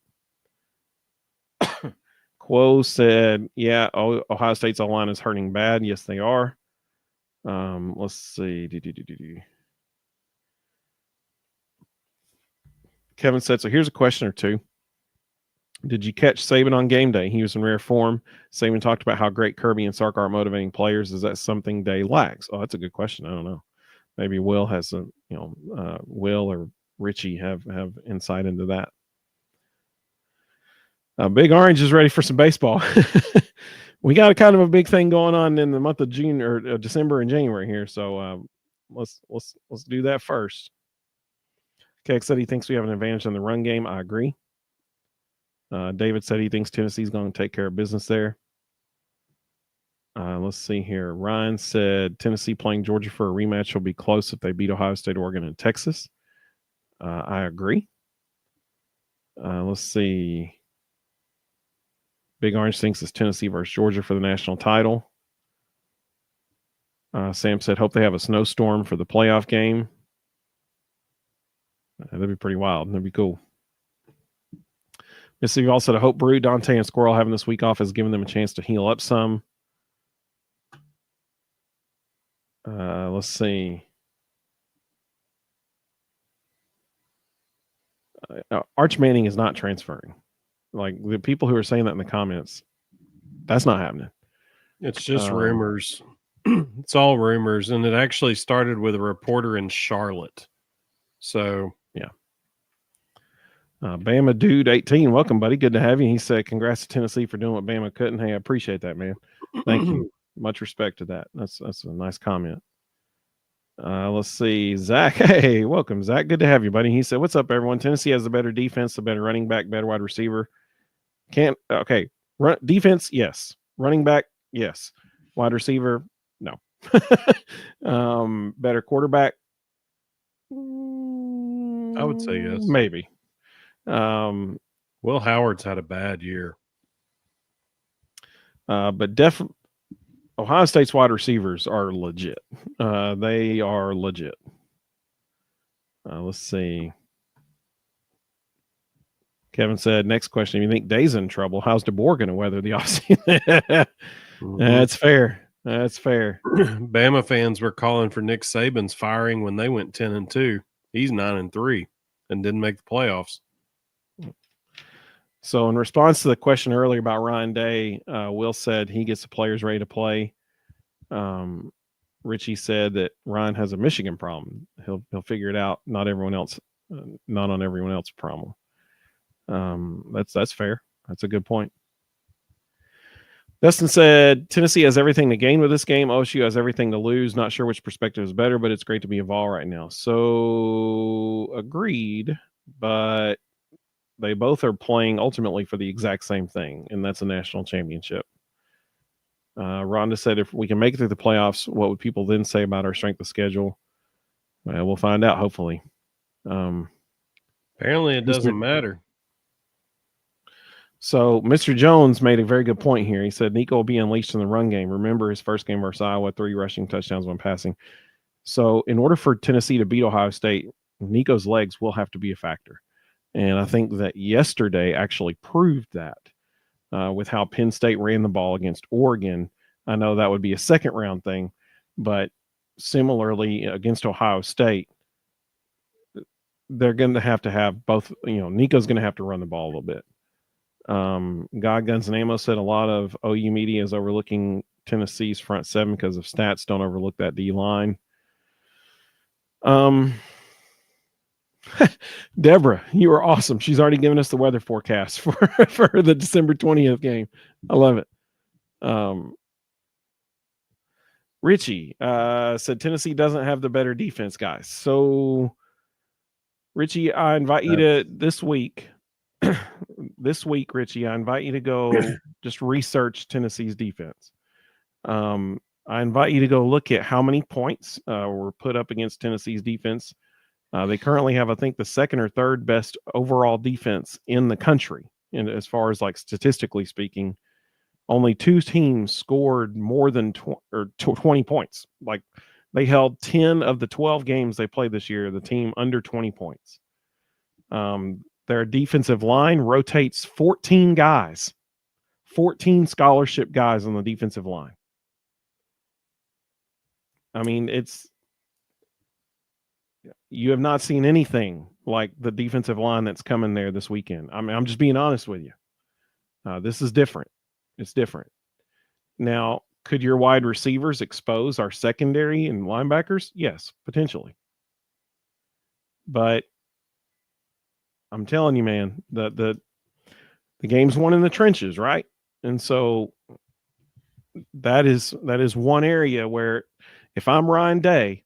Quo said, yeah, Ohio State's O-line is hurting bad. Yes, they are. Let's see. Kevin said, so here's a question or two. Did you catch Saban on game day? He was in rare form. Saban talked about how great Kirby and Sark are motivating players. Is that something Day lacks? Oh, that's a good question. I don't know. Maybe Will has some, Will or Richie have insight into that. Big Orange is ready for some baseball. We got a kind of a big thing going on in the month of June or December and January here. So let's do that first. Keck said he thinks we have an advantage in the run game. I agree. David said he thinks Tennessee's going to take care of business there. Let's see here. Ryan said Tennessee playing Georgia for a rematch will be close if they beat Ohio State, Oregon, and Texas. I agree. Let's see. Big Orange thinks it's Tennessee versus Georgia for the national title. Sam said, hope they have a snowstorm for the playoff game. That'd be pretty wild. That'd be cool. Mississippi Vols said, I hope Brew, Dante, and Squirrel having this week off has given them a chance to heal up some. Let's see. Arch Manning is not transferring. Like the people who are saying that in the comments, that's not happening. It's just rumors. It's all rumors. And it actually started with a reporter in Charlotte. So, yeah. Bama Dude 18, welcome, buddy. Good to have you. He said, congrats to Tennessee for doing what Bama couldn't. Hey, I appreciate that, man. Thank you. Much respect to that. That's a nice comment. Let's see. Zach. Hey, welcome, Zach. Good to have you, buddy. He said, what's up, everyone? Tennessee has the better defense, the better running back, better wide receiver. Defense, yes. Running back, yes. Wide receiver, no. Better quarterback. I would say yes. Maybe. Will Howard's had a bad year. But definitely Ohio State's wide receivers are legit. They are legit. Let's see. Kevin said, next question. If you think Day's in trouble, how's DeBoer going to weather the offseason? That's fair. That's fair. Bama fans were calling for Nick Saban's firing when they went 10-2. He's 9-3 and didn't make the playoffs. So in response to the question earlier about Ryan Day, Will said he gets the players ready to play. Richie said that Ryan has a Michigan problem. He'll figure it out. Not on everyone else's problem. That's fair. That's a good point. Dustin said Tennessee has everything to gain with this game. OSU has everything to lose. Not sure which perspective is better, but it's great to be involved right now. So agreed, but they both are playing ultimately for the exact same thing, and that's a national championship. Rhonda said, if we can make it through the playoffs, what would people then say about our strength of schedule? Well, we'll find out, hopefully. Apparently it doesn't matter. So Mr. Jones made a very good point here. He said Nico will be unleashed in the run game. Remember his first game versus Iowa, 3 rushing touchdowns, 1 passing. So in order for Tennessee to beat Ohio State, Nico's legs will have to be a factor. And I think that yesterday actually proved that with how Penn State ran the ball against Oregon. I know that would be a second round thing, but similarly against Ohio State, they're going to have both. Nico's going to have to run the ball a little bit. God Guns and Ammo said a lot of OU media is overlooking Tennessee's front seven because of stats. Don't overlook that D line. Deborah, you are awesome. She's already given us the weather forecast for the December 20th game. I love it. Richie said Tennessee doesn't have the better defense, guys. So, Richie, I invite you to this week, Richie, I invite you to go just research Tennessee's defense. I invite you to go look at how many points were put up against Tennessee's defense. They currently have, I think, the second or third best overall defense in the country. And as far as like statistically speaking, only 2 teams scored more than 20 points. Like they held 10 of the 12 games they played this year, the team under 20 points. Their defensive line rotates 14 guys, 14 scholarship guys on the defensive line. I mean, you have not seen anything like the defensive line that's coming there this weekend. I mean, I'm just being honest with you. This is different. It's different. Now, could your wide receivers expose our secondary and linebackers? Yes, potentially. But I'm telling you, man, the game's won in the trenches, right? And so that is one area where if I'm Ryan Day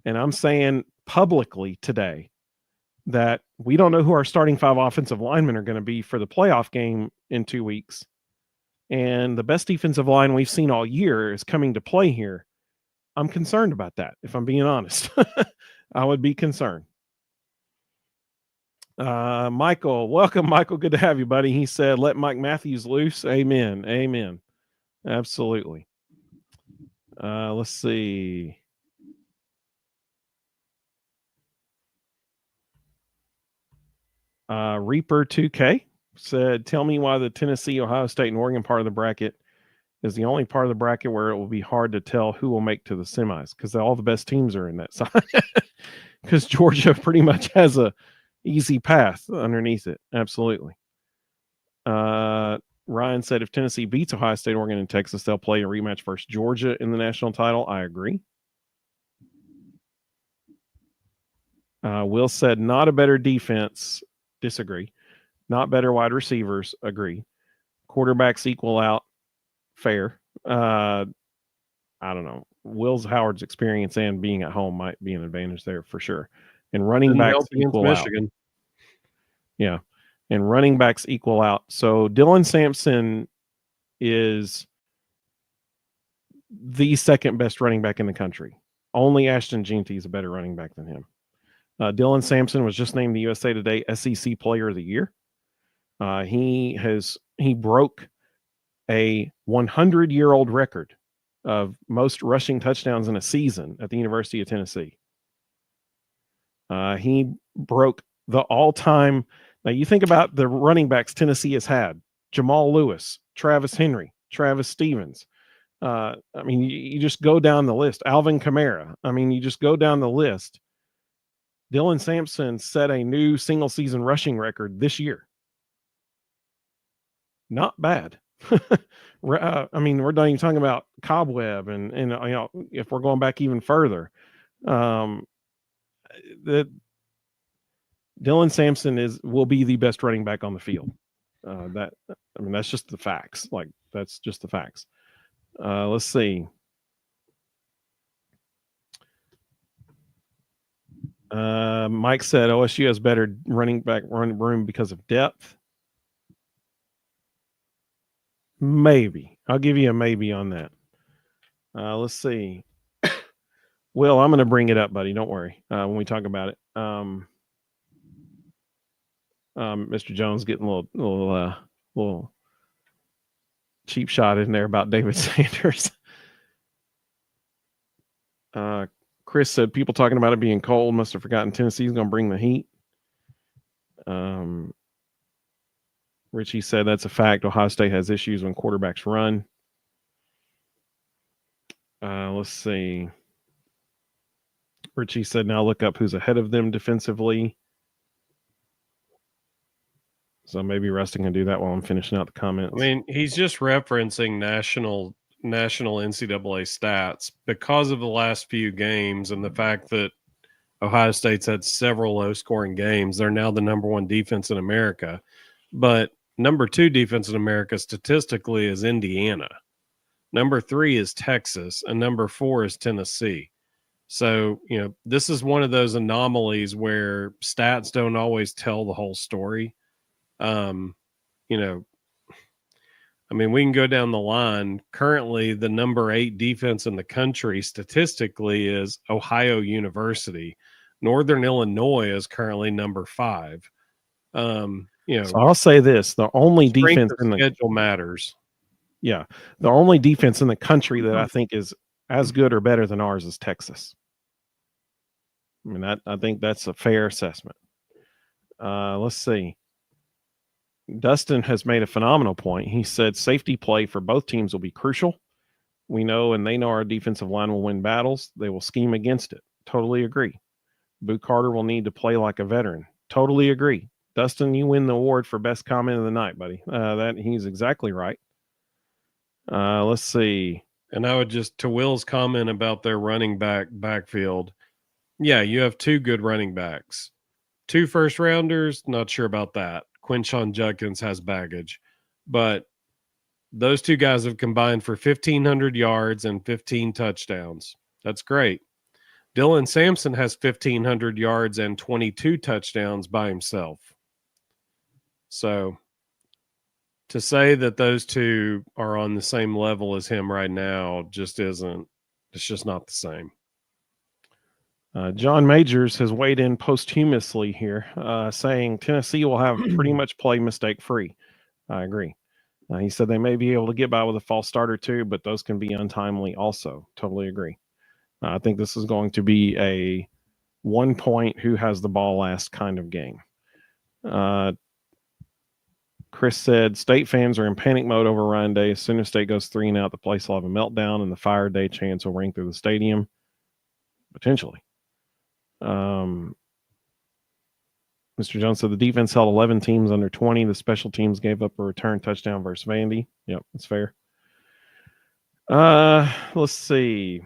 and I'm saying publicly today that we don't know who our starting 5 offensive linemen are going to be for the playoff game in 2 weeks, and the best defensive line we've seen all year is coming to play here, I'm concerned about that. If I'm being honest, I would be concerned. Michael, welcome, Michael. Good to have you, buddy. He said, let Mike Matthews loose. Amen. Amen. Absolutely. Let's see. Reaper 2K said, tell me why the Tennessee, Ohio State, and Oregon part of the bracket is the only part of the bracket where it will be hard to tell who will make to the semis, because all the best teams are in that side. Because Georgia pretty much has a easy path underneath it. Absolutely. Ryan said if Tennessee beats Ohio State, Oregon, and Texas, they'll play a rematch versus Georgia in the national title. I agree. Will said not a better defense. Disagree. Not better wide receivers. Agree. Quarterbacks equal out. Fair. I don't know. Will's Howard's experience and being at home might be an advantage there for sure. And running backs equal out. Michigan. Yeah. And running backs equal out. So Dylan Sampson is the second best running back in the country. Only Ashton Jeanty is a better running back than him. Dylan Sampson was just named the USA Today SEC Player of the Year. He broke a 100-year-old record of most rushing touchdowns in a season at the University of Tennessee. He broke the all-time. Now you think about the running backs Tennessee has had: Jamal Lewis, Travis Henry, Travis Stevens. I mean, you just go down the list. Alvin Kamara. I mean, you just go down the list. Dylan Sampson set a new single-season rushing record this year. Not bad. I mean, we're not even talking about Cobweb, and you know, if we're going back even further, that Dylan Sampson will be the best running back on the field. That's just the facts. Like, that's just the facts. Let's see. Mike said OSU has better running back room because of depth. Maybe. I'll give you a maybe on that. Let's see. Will, I'm going to bring it up, buddy. Don't worry when we talk about it. Mr. Jones getting a little cheap shot in there about David Sanders. Chris said people talking about it being cold must have forgotten Tennessee's going to bring the heat. Richie said that's a fact. Ohio State has issues when quarterbacks run. Let's see. Richie said now look up who's ahead of them defensively. So maybe Rustin can do that while I'm finishing out the comments. I mean, he's just referencing national NCAA stats because of the last few games and the fact that Ohio State's had several low-scoring games. They're now the number 1 defense in America. But number 2 defense in America statistically is Indiana. Number 3 is Texas. And number 4 is Tennessee. So, you know, this is one of those anomalies where stats don't always tell the whole story. You know, I mean, we can go down the line. Currently, the number 8 defense in the country statistically is Ohio University. Northern Illinois is currently number 5. So I'll say this: the only defense in the schedule matters. Yeah, the only defense in the country that I think is as good or better than ours is Texas. I mean, I think that's a fair assessment. Let's see. Dustin has made a phenomenal point. He said safety play for both teams will be crucial. We know and they know our defensive line will win battles. They will scheme against it. Totally agree. Boot Carter will need to play like a veteran. Totally agree. Dustin, you win the award for best comment of the night, buddy. That he's exactly right. Let's see. And I would just, to Will's comment about their running backfield. Yeah, you have 2 good running backs. 2 first rounders, not sure about that. Quinshon Judkins has baggage. But those 2 guys have combined for 1,500 yards and 15 touchdowns. That's great. Dylan Sampson has 1,500 yards and 22 touchdowns by himself. So to say that those 2 are on the same level as him right now just isn't, it's just not the same. John Majors has weighed in posthumously here, saying Tennessee will have pretty much play mistake free. I agree. He said they may be able to get by with a false start or 2, but those can be untimely also. Totally agree. I think this is going to be a 1 point, who has the ball last kind of game. Chris said State fans are in panic mode over Ryan Day. As soon as State goes 3-0, the place will have a meltdown and the Fire Day chants will ring through the stadium. Potentially. Mr. Jones said the defense held 11 teams under 20. The special teams gave up a return touchdown versus Vandy. Yep, that's fair. Let's see.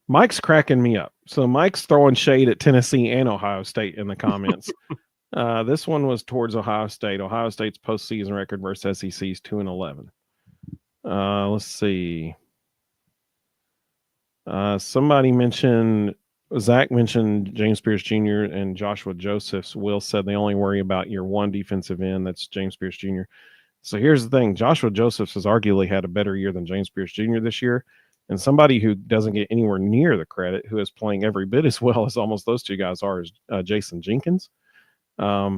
Mike's cracking me up. So Mike's throwing shade at Tennessee and Ohio State in the comments. This one was towards Ohio State. Ohio State's postseason record versus SEC's 2-11. Let's see. Somebody mentioned, Zach mentioned James Pierce Jr. and Joshua Josephs. Will said they only worry about year 1 defensive end. That's James Pierce Jr. So here's the thing. Joshua Josephs has arguably had a better year than James Pierce Jr. this year. And somebody who doesn't get anywhere near the credit, who is playing every bit as well as almost those 2 guys are, is Jason Jenkins. I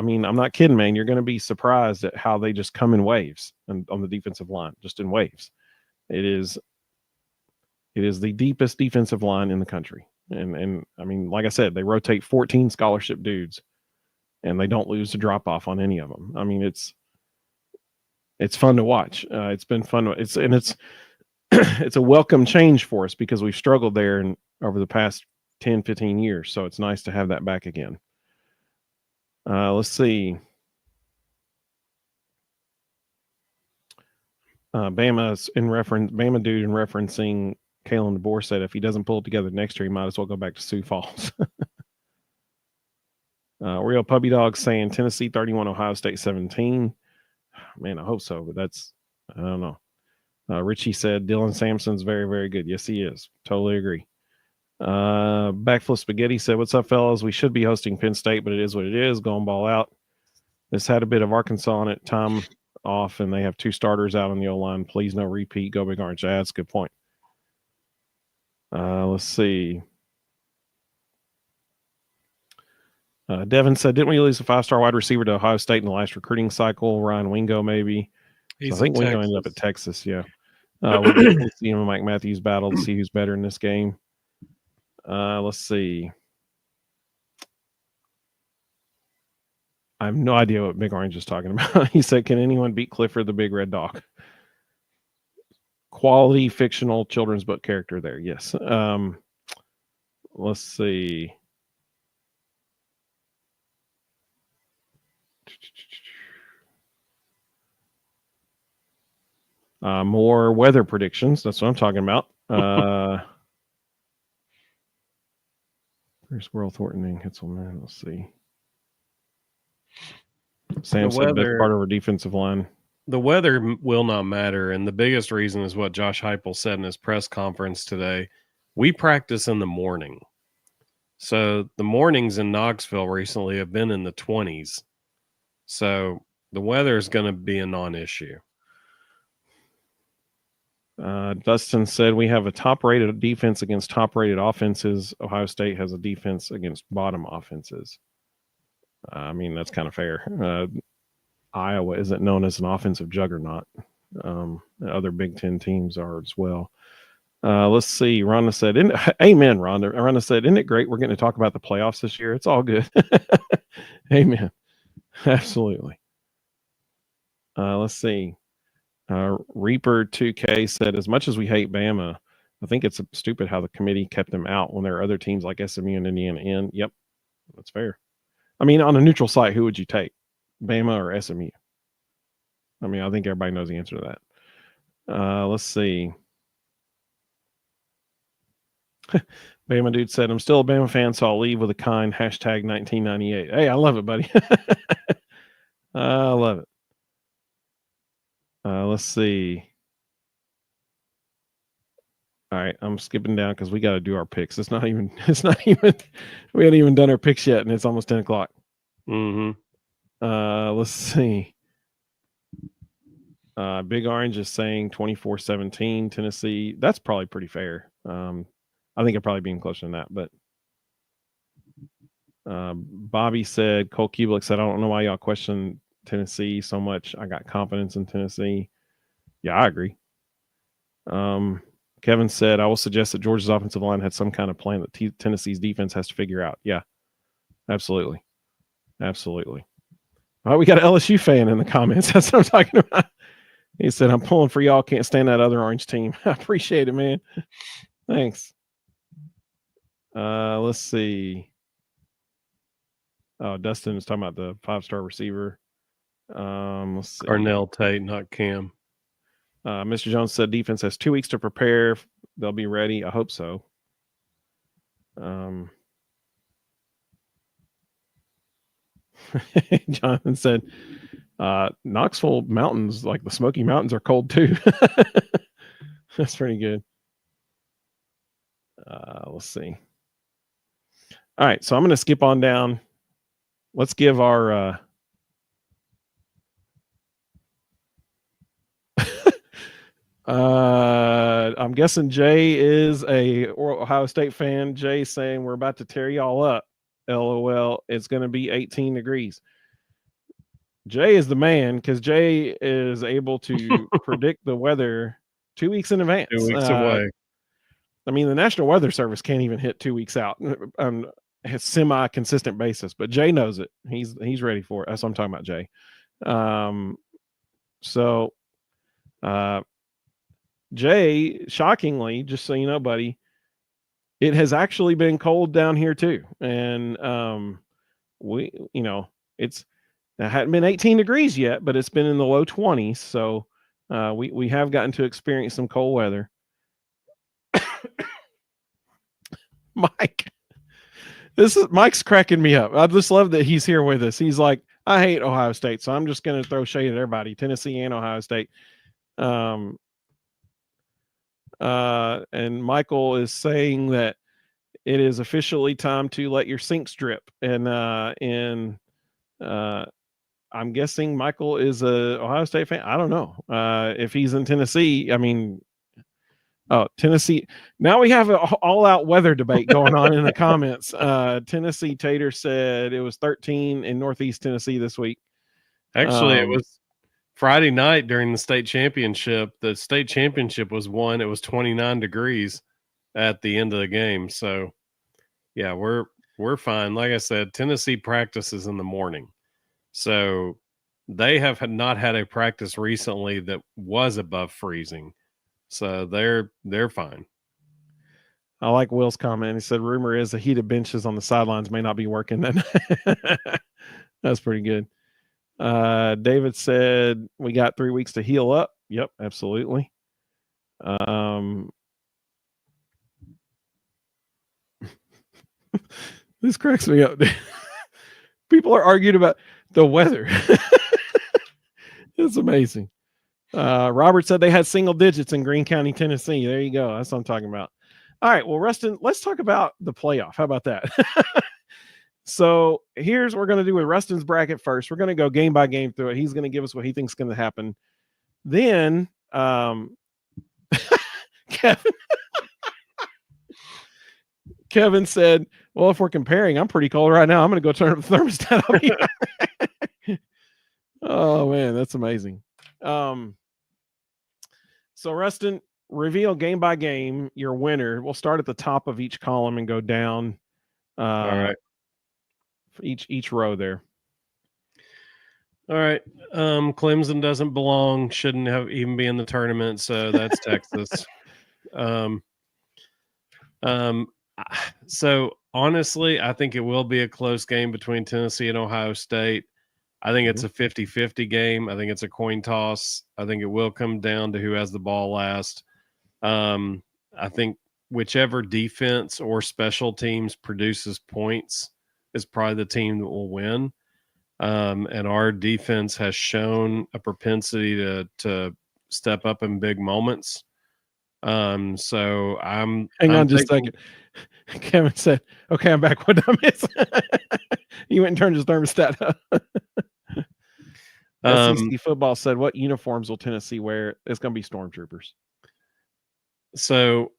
mean, I'm not kidding, man. You're going to be surprised at how they just come in waves and on the defensive line, just in waves. It is the deepest defensive line in the country. And I mean, like I said, they rotate 14 scholarship dudes and they don't lose a drop off on any of them. I mean, it's fun to watch. It's been fun. It's a welcome change for us because we've struggled there over the past 10, 15 years. So it's nice to have that back again. Let's see. Bama dude in referencing Kalen DeBoer said if he doesn't pull it together next year, he might as well go back to Sioux Falls. Real Puppy Dog saying Tennessee 31, Ohio State 17. Man, I hope so, but I don't know. Richie said Dylan Sampson's very, very good. Yes, he is. Totally agree. Backflip Spaghetti said, what's up, fellas? We should be hosting Penn State, but it is what it is. Going ball out. This had a bit of Arkansas on it. Time off, and they have 2 starters out on the O-line. Please no repeat. Go Big Orange. That's a good point. Let's see. Devin said, didn't we lose a 5-star wide receiver to Ohio State in the last recruiting cycle? Ryan Wingo, maybe. So I think Wingo ended up at Texas, yeah. We'll definitely see him and Mike Matthews battle to see who's better in this game. Let's see. I have no idea what Big Orange is talking about. He said, can anyone beat Clifford the Big Red Dog? Quality fictional children's book character there, yes. Let's see. More weather predictions. That's what I'm talking about. There's World Thornton and Hitzelman. Let's see. Sam said best part of our defensive line. The weather will not matter, and the biggest reason is what Josh Heupel said in his press conference today. We practice in the morning. So the mornings in Knoxville recently have been in the 20s. So The weather is going to be a non-issue. Dustin said we have a top-rated defense against top-rated offenses. Ohio State has a defense against bottom offenses. I mean, that's kind of fair. Iowa isn't known as an offensive juggernaut. Other Big Ten teams are as well. Let's see. Rhonda said, amen, Rhonda. Rhonda said, isn't it great we're getting to talk about the playoffs this year? It's all good. Amen. Absolutely. Let's see. Reaper 2K said, as much as we hate Bama, I think it's stupid how the committee kept them out when there are other teams like SMU and Indiana in. Yep, that's fair. I mean, on a neutral site, who would you take, Bama or SMU? I mean, I think everybody knows the answer to that. Let's see. Bama dude said, I'm still a Bama fan, so I'll leave with a kind hashtag 1998. Hey, I love it, buddy. I love it. Let's see. All right, I'm skipping down because we got to do our picks. We haven't even done our picks yet, and it's almost 10 o'clock. Let's see. Big Orange is saying 24-17 Tennessee. That's probably pretty fair. I think it'd probably be closer than that, but Bobby said, Cole Kubelik said, I don't know why y'all question Tennessee so much. I got confidence in Tennessee. Yeah, I agree. Kevin said, I will suggest that Georgia's offensive line had some kind of plan that Tennessee's defense has to figure out. Yeah, absolutely. Absolutely. All right, we got an LSU fan in the comments. That's what I'm talking about. He said, I'm pulling for y'all. Can't stand that other orange team. I appreciate it, man. Thanks. Let's see. Oh, Dustin is talking about the 5-star receiver. Let's see. Arnell Tate, not Cam. Mr. Jones said defense has 2 weeks to prepare. They'll be ready. I hope so. Jonathan said, Knoxville mountains, like the Smoky Mountains, are cold too. That's pretty good. Let's see. All right, so I'm going to skip on down. Let's give our I'm guessing Jay is a Ohio State fan. Jay saying we're about to tear y'all up. LOL. It's going to be 18 degrees. Jay is the man because Jay is able to predict the weather 2 weeks in advance. 2 weeks away. I mean, the National Weather Service can't even hit 2 weeks out on a semi-consistent basis, but Jay knows it. He's ready for it. That's what I'm talking about, Jay. Jay, shockingly, just so you know, buddy, it has actually been cold down here too. And it hadn't been 18 degrees yet, but it's been in the low 20s. So we have gotten to experience some cold weather. Mike's cracking me up. I just love that he's here with us. He's like, I hate Ohio State, so I'm just going to throw shade at everybody, Tennessee and Ohio State. And Michael is saying that it is officially time to let your sinks drip. And I'm guessing Michael is a Ohio State fan. I don't know. If he's in Tennessee, I mean, Tennessee. Now we have an all-out weather debate going on in the comments. Tennessee Tater said it was 13 in Northeast Tennessee this week. Actually, it was Friday night during the state championship. The state championship was won. It was 29 degrees at the end of the game. So, yeah, we're fine. Like I said, Tennessee practices in the morning. So they have not had a practice recently that was above freezing. So they're fine. I like Will's comment. He said, rumor is the heated benches on the sidelines may not be working then. That's pretty good. David said, we got 3 weeks to heal up. Yep, absolutely. This cracks me up. People are arguing about the weather. It's amazing. Robert said they had single digits in Greene County, Tennessee. There you go. That's what I'm talking about. All right. Well, Rustin, let's talk about the playoff. How about that? So here's what we're going to do with Rustin's bracket first. We're going to go game by game through it. He's going to give us what he thinks is going to happen. Then Kevin Kevin said, well, if we're comparing, I'm pretty cold right now. I'm going to go turn up the thermostat on you. Oh, man, that's amazing. So, Rustin, reveal game by game your winner. We'll start at the top of each column and go down All right. for each row there. All right. Clemson doesn't belong, shouldn't have even be in the tournament, so that's Texas. So honestly, I think it will be a close game between Tennessee and Ohio State. I think it's a 50-50 game. I think it's a coin toss. I think it will come down to who has the ball last. I think whichever defense or special teams produces points is probably the team that will win. And our defense has shown a propensity to step up in big moments. So I'm hang I'm on just a second. Kevin said, okay, I'm back. What did I miss? He went and turned his thermostat up. SEC football said, what uniforms will Tennessee wear? It's going to be stormtroopers. So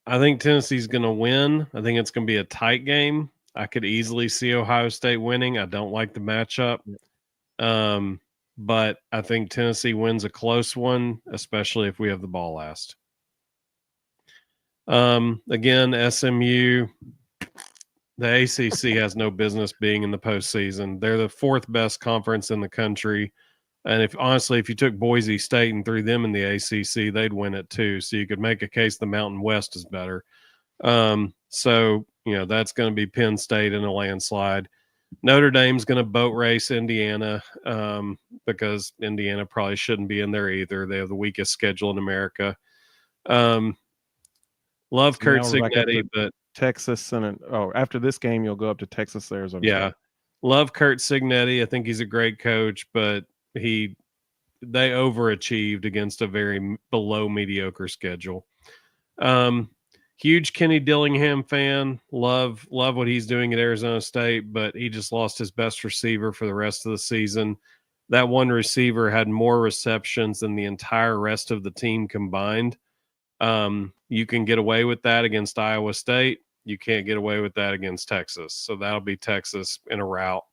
I think Tennessee's going to win. I think it's going to be a tight game. I could easily see Ohio State winning. I don't like the matchup. But I think Tennessee wins a close one, especially if we have the ball last. Again, SMU, the ACC has no business being in the postseason. They're the fourth best conference in the country. And if you took Boise State and threw them in the ACC, they'd win it too. So you could make a case the Mountain West is better. So, that's going to be Penn State in a landslide. Notre Dame's going to boat race Indiana because Indiana probably shouldn't be in there either. They have the weakest schedule in America. Love Kurt Cignetti, but Texas and after this game, you'll go up to Texas, Arizona. Yeah, love Kurt Cignetti. I think he's a great coach, but they overachieved against a very below mediocre schedule. Huge Kenny Dillingham fan. Love what he's doing at Arizona State, but he just lost his best receiver for the rest of the season. That one receiver had more receptions than the entire rest of the team combined. You can get away with that against Iowa State. You can't get away with that against Texas. So that'll be Texas in a rout.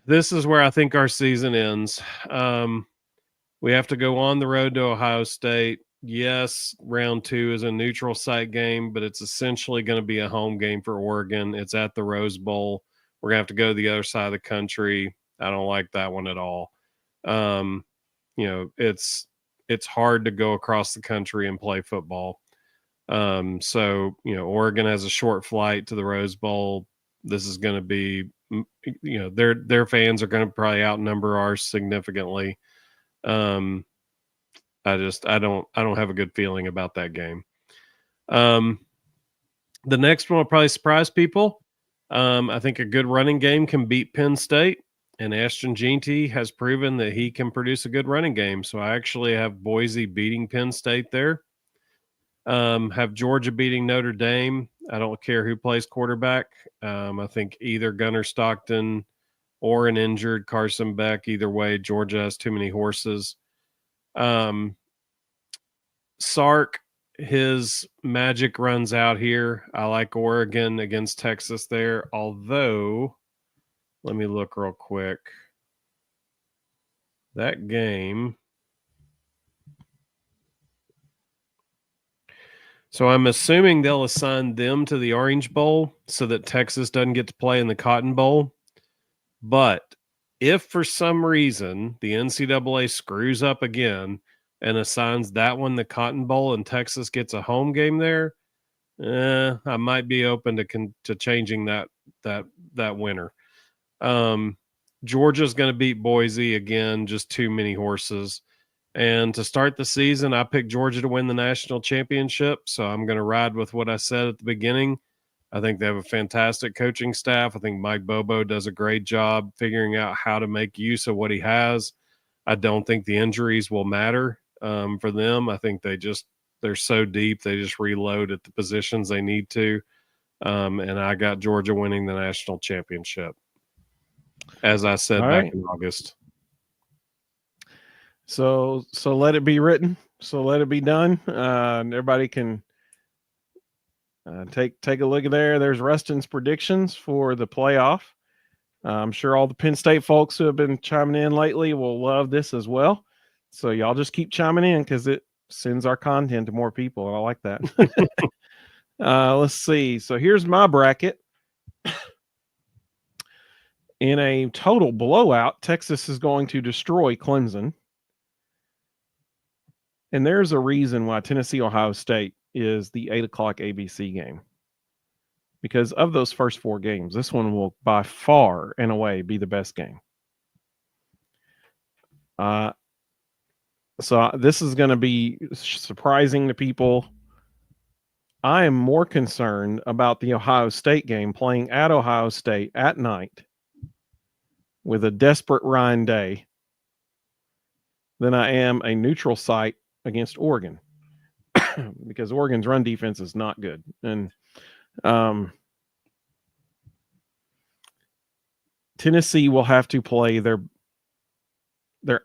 This is where I think our season ends. We have to go on the road to Ohio State. Yes, round 2 is a neutral site game, but it's essentially going to be a home game for Oregon. It's at the Rose Bowl. We're going to have to go to the other side of the country. I don't like that one at all. It's hard to go across the country and play football. So Oregon has a short flight to the Rose Bowl. This is going to be, their fans are going to probably outnumber ours significantly. I don't have a good feeling about that game. The next one will probably surprise people. I think a good running game can beat Penn State, and Ashton Jeanty has proven that he can produce a good running game. So I actually have Boise beating Penn State there. Have Georgia beating Notre Dame. I don't care who plays quarterback. I think either Gunnar Stockton or an injured Carson Beck. Either way, Georgia has too many horses. Sark, his magic runs out here. I like Oregon against Texas there. Although, let me look real quick. That game. So I'm assuming they'll assign them to the Orange Bowl so that Texas doesn't get to play in the Cotton Bowl. But if for some reason the NCAA screws up again and assigns that one the Cotton Bowl and Texas gets a home game there, I might be open to changing that winner. Georgia's going to beat Boise again, just too many horses. And to start the season, I picked Georgia to win the national championship. So I'm going to ride with what I said at the beginning. I think they have a fantastic coaching staff. I think Mike Bobo does a great job figuring out how to make use of what he has. I don't think the injuries will matter for them. I think they're so deep, they just reload at the positions they need to. And I got Georgia winning the national championship, as I said All back right. in August. So let it be written. So let it be done. And everybody can take a look at there. There's Rustin's predictions for the playoff. I'm sure all the Penn State folks who have been chiming in lately will love this as well. So y'all just keep chiming in because it sends our content to more people. I like that. Let's see. So here's my bracket. In a total blowout, Texas is going to destroy Clemson. And there's a reason why Tennessee Ohio State is the 8 o'clock ABC game. Because of those first 4 games, this one will by far and away be the best game. So this is going to be surprising to people. I am more concerned about the Ohio State game playing at Ohio State at night with a desperate Ryan Day than I am a neutral site against Oregon because Oregon's run defense is not good. And Tennessee will have to play their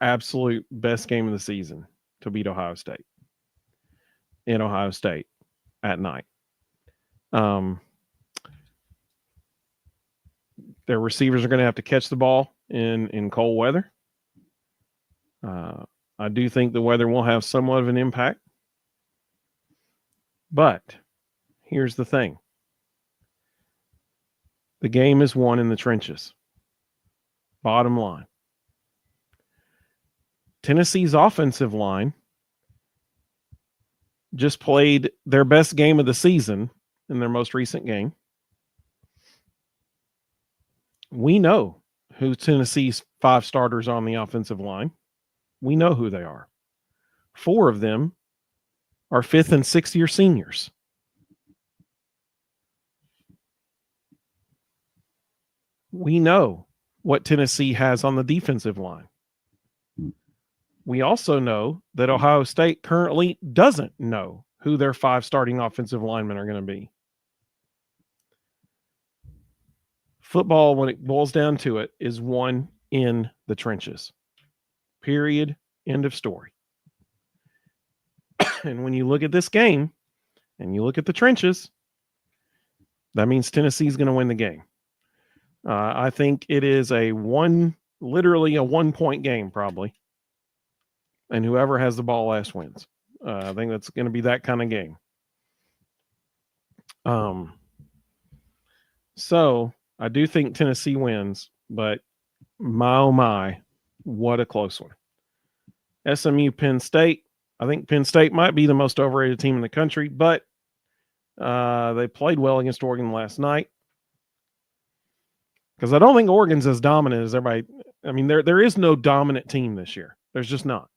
absolute best game of the season to beat Ohio State in Ohio State at night. Their receivers are going to have to catch the ball in cold weather. I do think the weather will have somewhat of an impact. But here's the thing. The game is won in the trenches. Bottom line. Tennessee's offensive line just played their best game of the season in their most recent game. We know who Tennessee's 5 starters on the offensive line. We know who they are. 4 of them are 5th and 6th year seniors. We know what Tennessee has on the defensive line. We also know that Ohio State currently doesn't know who their 5 starting offensive linemen are going to be. Football, when it boils down to it, is won in the trenches. Period. End of story. And when you look at this game and you look at the trenches, that means Tennessee's going to win the game. I think it is literally a 1-point game, probably. And whoever has the ball last wins. I think that's going to be that kind of game. So I do think Tennessee wins, but my oh my, what a close one. SMU Penn State. I think Penn State might be the most overrated team in the country, but they played well against Oregon last night. Because I don't think Oregon's as dominant as everybody. I mean, there is no dominant team this year. There's just not.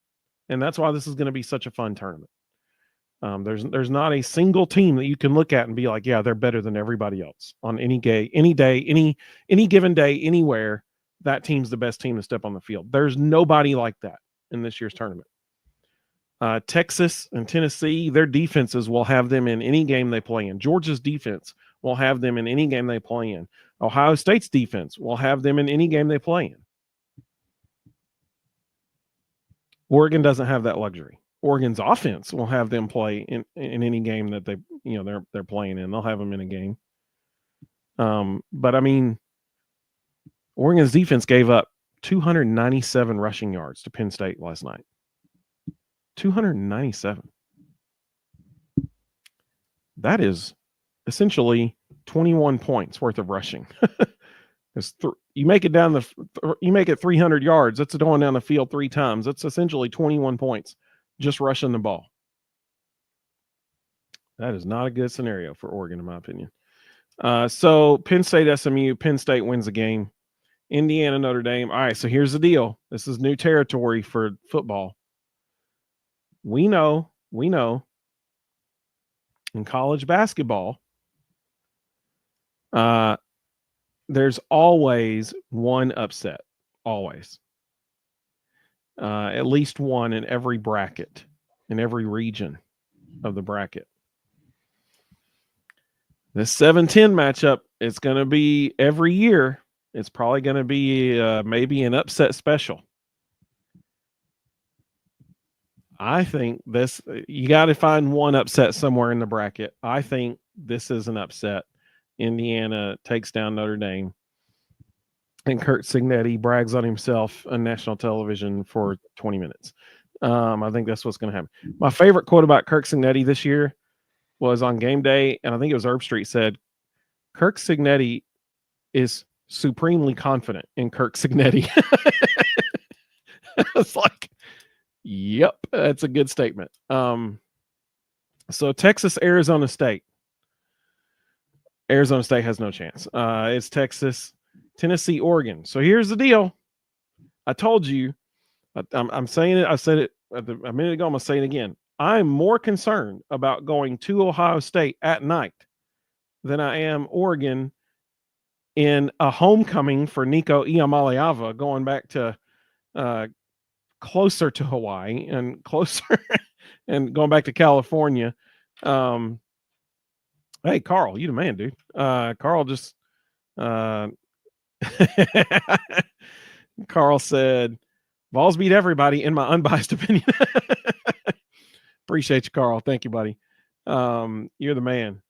And that's why this is going to be such a fun tournament. There's not a single team that you can look at and be like, yeah, they're better than everybody else on any day, any given day, anywhere. That team's the best team to step on the field. There's nobody like that in this year's tournament. Texas and Tennessee, their defenses will have them in any game they play in. Georgia's defense will have them in any game they play in. Ohio State's defense will have them in any game they play in. Oregon doesn't have that luxury. Oregon's offense will have them play in any game that they're playing in. They'll have them in a game. But I mean, Oregon's defense gave up 297 rushing yards to Penn State last night. 297. That is essentially 21 points worth of rushing. You make it 300 yards. That's going down the field 3 times. That's essentially 21 points just rushing the ball. That is not a good scenario for Oregon, in my opinion. So Penn State, SMU, Penn State wins the game. Indiana, Notre Dame. All right, so here's the deal. This is new territory for football. We know in college basketball, there's always one upset. Always. At least one in every bracket, in every region of the bracket. This 7-10 matchup, it's going to be every year. It's probably going to be maybe an upset special. I think this, you got to find one upset somewhere in the bracket. I think this is an upset. Indiana takes down Notre Dame. And Kurt Signetti brags on himself on national television for 20 minutes. I think that's what's going to happen. My favorite quote about Kirk Signetti this year was on game day, and I think it was Herb Street said, Kirk Signetti is supremely confident in Kirk Signetti. It's like, yep, that's a good statement. So Texas, Arizona State. Arizona State has no chance. It's Texas, Tennessee, Oregon. So here's the deal. I told you, I'm saying it. I said it a minute ago. I'm going to say it again. I'm more concerned about going to Ohio State at night than I am Oregon in a homecoming for Nico Iamaleava, going back to closer to Hawaii and closer and going back to California. Hey, Carl, you the man, dude. Carl just Carl said, Vols beat everybody in my unbiased opinion. Appreciate you, Carl. Thank you, buddy. You're the man.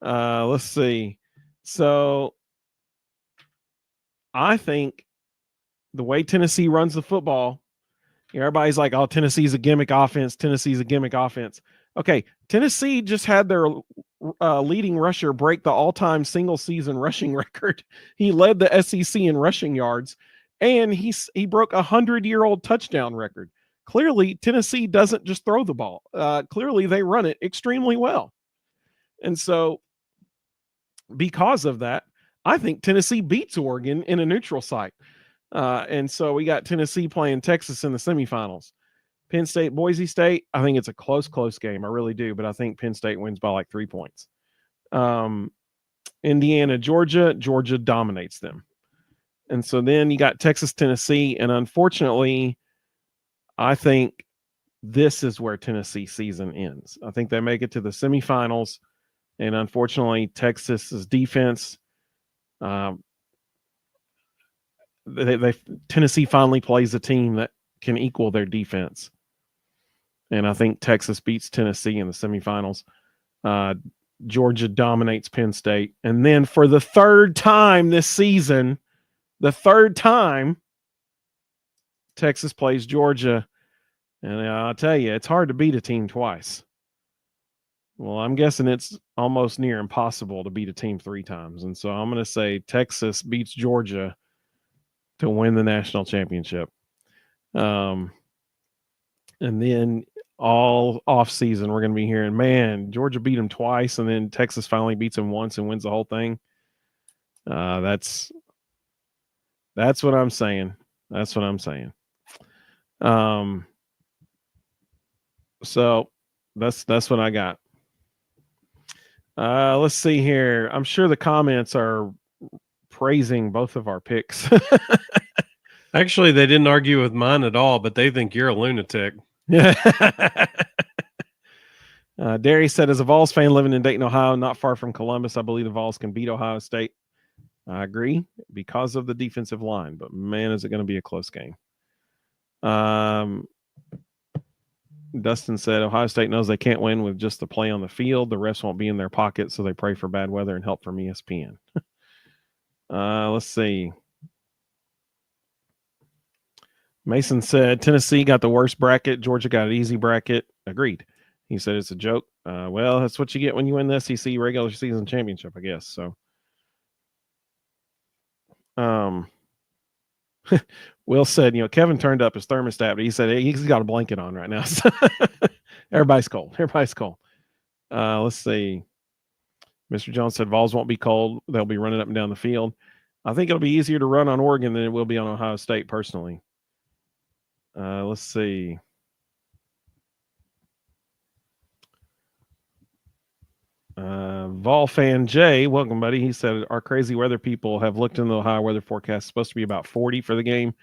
Let's see. So I think the way Tennessee runs the football, everybody's like, oh, Tennessee's a gimmick offense. Tennessee's a gimmick offense. Okay, Tennessee just had their leading rusher break the all-time single-season rushing record. He led the SEC in rushing yards, and he broke a 100-year-old touchdown record. Clearly, Tennessee doesn't just throw the ball. Clearly, they run it extremely well. And so, because of that, I think Tennessee beats Oregon in a neutral site. And so we got Tennessee playing Texas in the semifinals. Penn State, Boise State, I think it's a close game. I really do, but I think Penn State wins by like 3 points. Indiana, Georgia dominates them. And so then you got Texas, Tennessee, and unfortunately, I think this is where Tennessee season ends. I think they make it to the semifinals, and unfortunately, Texas's defense, Tennessee finally plays a team that can equal their defense. And I think Texas beats Tennessee in the semifinals. Georgia dominates Penn State. And then for the third time this season, Texas plays Georgia. And I'll tell you, it's hard to beat a team twice. Well, I'm guessing it's almost near impossible to beat a team 3 times. And so I'm going to say Texas beats Georgia to win the national championship. And then all off season, we're going to be hearing, man, Georgia beat them twice, and then Texas finally beats them once and wins the whole thing. That's what I'm saying. That's what I'm saying. So that's what I got. Let's see here. I'm sure the comments are praising both of our picks. Actually, they didn't argue with mine at all, but they think you're a lunatic. Derry said, as a Vols fan living in Dayton, Ohio, not far from Columbus, I believe the Vols can beat Ohio State. I agree because of the defensive line, but man, is it going to be a close game. Dustin said, Ohio State knows they can't win with just the play on the field. The refs won't be in their pocket, so they pray for bad weather and help from ESPN. Let's see. Mason said, Tennessee got the worst bracket. Georgia got an easy bracket. Agreed. He said it's a joke. Well, that's what you get when you win the SEC regular season championship, I guess. So, Will said, Kevin turned up his thermostat, but he said he's got a blanket on right now. So everybody's cold. Let's see. Mr. Jones said Vols won't be cold. They'll be running up and down the field. I think it'll be easier to run on Oregon than it will be on Ohio State, personally. Let's see. Vol fan Jay, welcome, buddy. He said our crazy weather people have looked into the Ohio weather forecast. It's supposed to be about 40 for the game.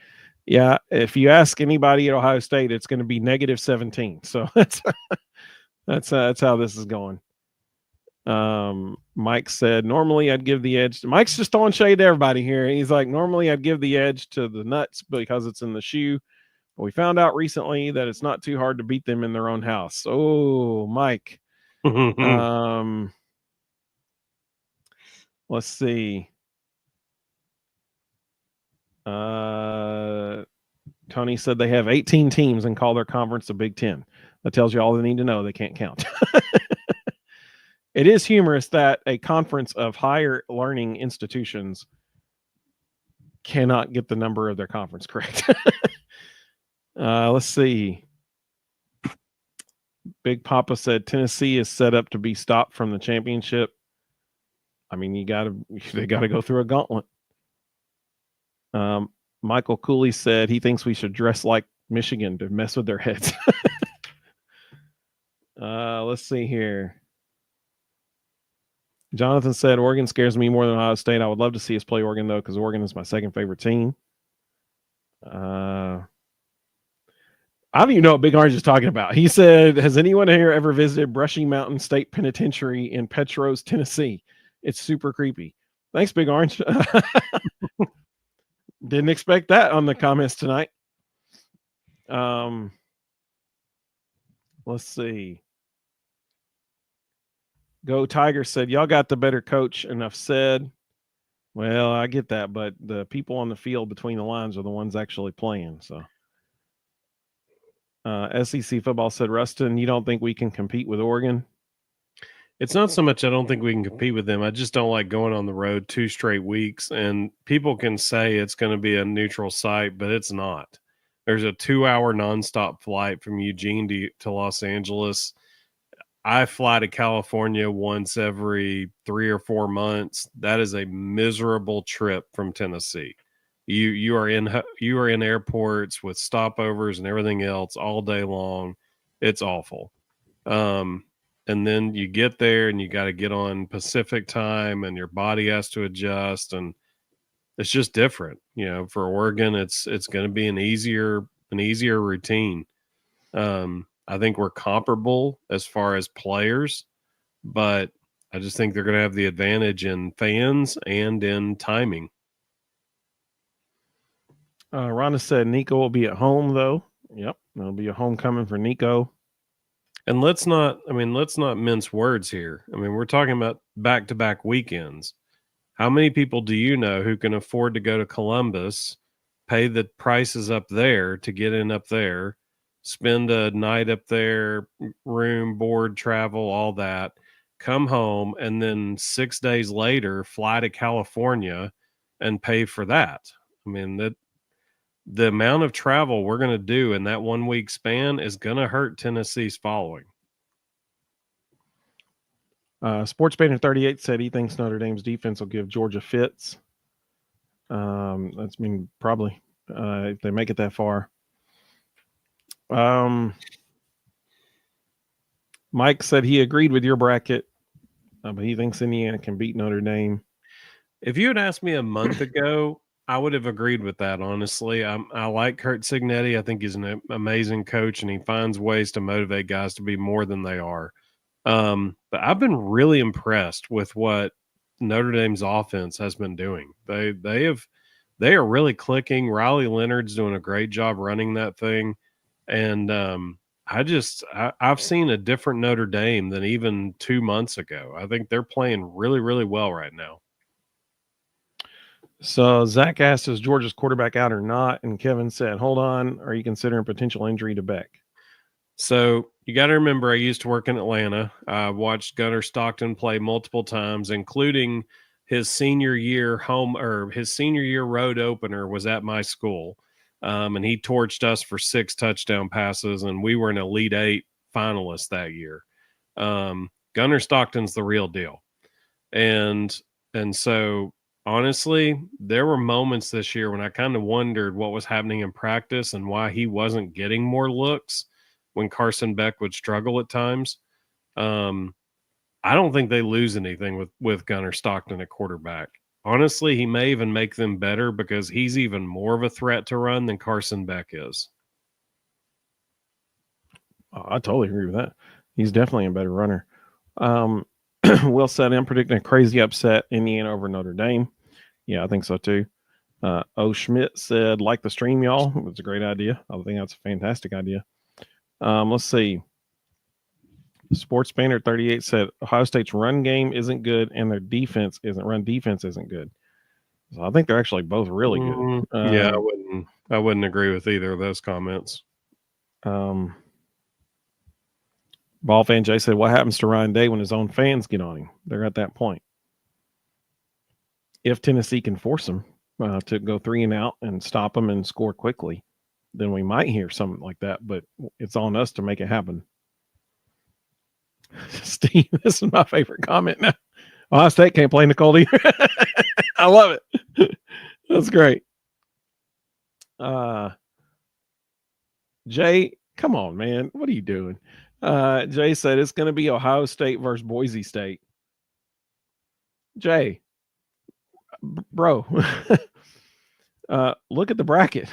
Yeah, if you ask anybody at Ohio State, it's going to be -17. So that's how this is going. Mike said, normally I'd give the edge. Mike's just throwing shade to everybody here. He's like, normally I'd give the edge to the Nuts because it's in the shoe. But we found out recently that it's not too hard to beat them in their own house. Oh, Mike. Let's see. Tony said they have 18 teams and call their conference the Big Ten. That tells you all they need to know. They can't count. It is humorous that a conference of higher learning institutions cannot get the number of their conference correct. Let's see. Big Papa said Tennessee is set up to be stopped from the championship. I mean, they gotta go through a gauntlet. Michael Cooley said he thinks we should dress like Michigan to mess with their heads. Let's see here. Jonathan said Oregon scares me more than Ohio State. I would love to see us play Oregon, though, because Oregon is my second favorite team. I don't even know what Big Orange is talking about. He said, has anyone here ever visited Brushy Mountain State Penitentiary in Petros, Tennessee? It's super creepy. Thanks, Big Orange. Didn't expect that on the comments tonight. Let's see. Go Tiger said, y'all got the better coach. Enough said. Well, I get that, but the people on the field between the lines are the ones actually playing. So, SEC football said, Rustin, you don't think we can compete with Oregon? It's not so much I don't think we can compete with them. I just don't like going on the road 2 straight weeks. And people can say it's going to be a neutral site, but it's not. There's a 2-hour nonstop flight from Eugene to Los Angeles. I fly to California once every 3 or 4 months. That is a miserable trip from Tennessee. You are in airports with stopovers and everything else all day long. It's awful. And then you get there and you got to get on Pacific time and your body has to adjust, and it's just different. For Oregon, it's going to be an easier routine. I think we're comparable as far as players, but I just think they're going to have the advantage in fans and in timing. Rhonda said Nico will be at home, though. Yep, there'll be a homecoming for Nico. And let's not mince words here. I mean, we're talking about back-to-back weekends. How many people do you know who can afford to go to Columbus, pay the prices up there to get in up there, spend a night up there, room, board, travel, all that, come home, and then 6 days later fly to California and pay for that? I mean, the amount of travel we're going to do in that 1 week span is going to hurt Tennessee's following. Sports Banner 38 said he thinks Notre Dame's defense will give Georgia fits. Probably if they make it that far. Mike said he agreed with your bracket, but he thinks Indiana can beat Notre Dame. If you had asked me a month ago, I would have agreed with that, honestly. I like Kurt Cignetti. I think he's an amazing coach, and he finds ways to motivate guys to be more than they are. But I've been really impressed with what Notre Dame's offense has been doing. They are really clicking. Riley Leonard's doing a great job running that thing. And I've seen a different Notre Dame than even 2 months ago. I think they're playing really, really well right now. So Zach asked, is Georgia's quarterback out or not? And Kevin said, hold on, are you considering potential injury to Beck? So you got to remember, I used to work in Atlanta. I watched Gunnar Stockton play multiple times, including his senior year road opener was at my school. And he torched us for 6 touchdown passes, and we were an Elite 8 finalist that year. Gunnar Stockton's the real deal. And so honestly, there were moments this year when I kind of wondered what was happening in practice and why he wasn't getting more looks when Carson Beck would struggle at times. I don't think they lose anything with Gunnar Stockton at quarterback. Honestly, he may even make them better because he's even more of a threat to run than Carson Beck is. Oh, I totally agree with that. He's definitely a better runner. Will said, I'm predicting a crazy upset Indiana over Notre Dame. Yeah, I think so too. O. Schmidt said, like the stream, y'all. It was a great idea. I think that's a fantastic idea. Let's see. Sports Banner 38 said Ohio State's run game isn't good and their defense isn't good. So I think they're actually both really good. Yeah, I wouldn't agree with either of those comments. Ball fan Jay said, what happens to Ryan Day when his own fans get on him? They're at that point. If Tennessee can force him to go 3 and out and stop him and score quickly, then we might hear something like that. But it's on us to make it happen. Steve, this is my favorite comment now. Ohio State can't play Nicole either. I love it. That's great. Jay, come on, man. What are you doing? Jay said it's going to be Ohio State versus Boise State. Jay, bro, look at the bracket.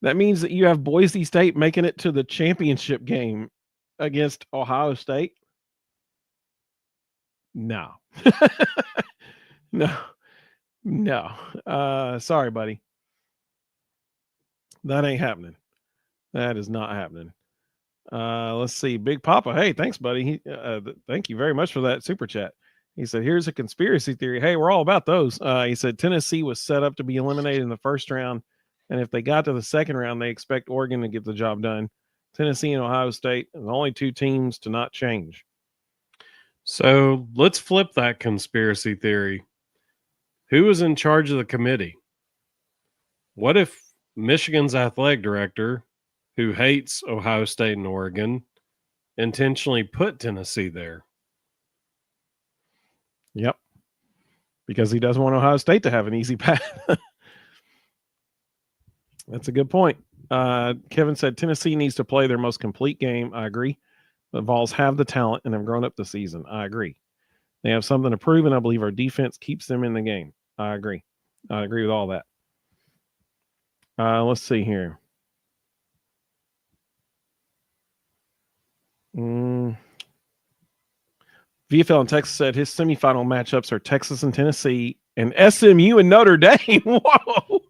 That means that you have Boise State making it to the championship game against Ohio State. No. No. Sorry, buddy. That ain't happening. That is not happening. Let's see. Big Papa. Hey, thanks, buddy. Thank you very much for that super chat. He said, here's a conspiracy theory. Hey, we're all about those. He said Tennessee was set up to be eliminated in the first round. And if they got to the second round, they expect Oregon to get the job done. Tennessee and Ohio State are the only two teams to not change. So let's flip that conspiracy theory. Who was in charge of the committee? What if Michigan's athletic director, who hates Ohio State and Oregon, intentionally put Tennessee there? Yep. Because he doesn't want Ohio State to have an easy path. That's a good point. Kevin said Tennessee needs to play their most complete game. I agree. The Vols have the talent and have grown up this season. I agree. They have something to prove, and I believe our defense keeps them in the game. I agree. I agree with all that. Let's see here. VFL in Texas said his semifinal matchups are Texas and Tennessee and SMU and Notre Dame. Whoa.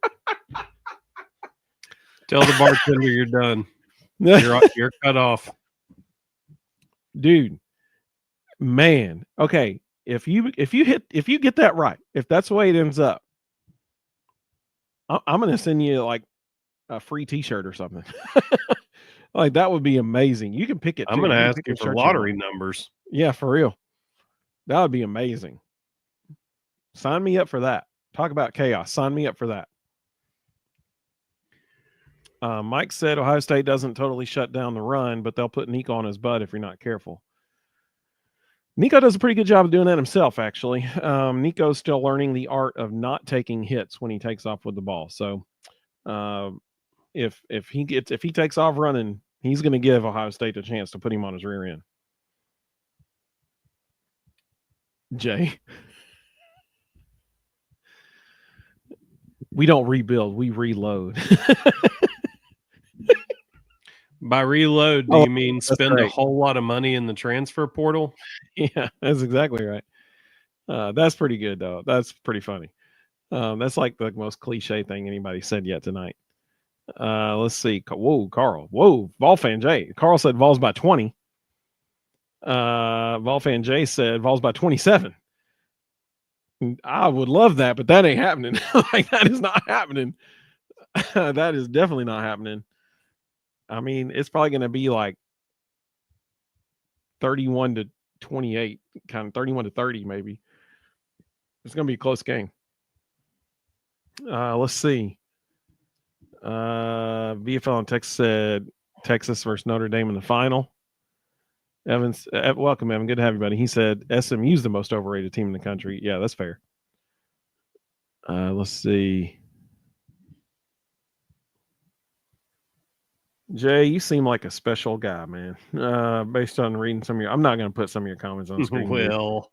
Tell the bartender you're done. You're cut off. Dude, man. Okay. If you get that right, if that's the way it ends up, I'm going to send you like a free t-shirt or something. Like that would be amazing. You can pick it. I'm going to ask you for lottery numbers. Yeah, for real. That would be amazing. Sign me up for that. Talk about chaos. Sign me up for that. Mike said Ohio State doesn't totally shut down the run, but they'll put Nico on his butt if you're not careful. Nico does a pretty good job of doing that himself, actually. Nico's still learning the art of not taking hits when he takes off with the ball. So if he takes off running, he's going to give Ohio State a chance to put him on his rear end. Jay. We don't rebuild, we reload. By reload, do you mean spend a whole lot of money in the transfer portal? Yeah, that's exactly right. That's pretty good, though. That's pretty funny. That's like the most cliche thing anybody said yet tonight. Let's see. Whoa, Carl. Whoa, Vol fan Jay. Carl said Vols by 20. Vol fan Jay said Vols by 27. I would love that, but that ain't happening. Like that is not happening. That is definitely not happening. I mean, it's probably going to be like 31-28, kind of 31-30, maybe. It's going to be a close game. Let's see. VFL in Texas said Texas versus Notre Dame in the final. Evans, welcome, Evan. Good to have you, buddy. He said SMU's the most overrated team in the country. Yeah, that's fair. Let's see. Jay, you seem like a special guy, man. Based on reading some of your, I'm not going to put some of your comments on screen. Will.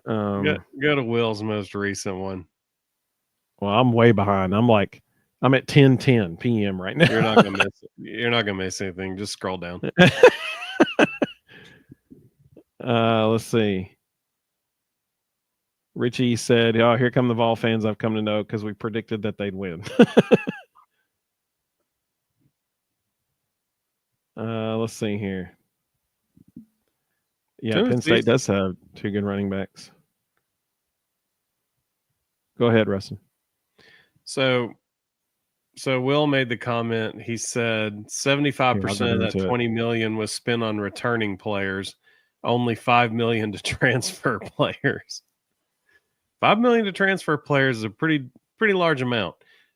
Go to Will's most recent one. Well, I'm way behind. I'm at 10:10 p.m. right now. You're not gonna miss anything. Just scroll down. Let's see. Richie said, "Oh, here come the Vol fans I've come to know because we predicted that they'd win." Let's see here. Yeah, Penn State does have two good running backs. Go ahead, Rustin. So Will made the comment. He said 75% of that 20 million was spent on returning players, only 5 million to transfer players. 5 million to transfer players is a pretty large amount.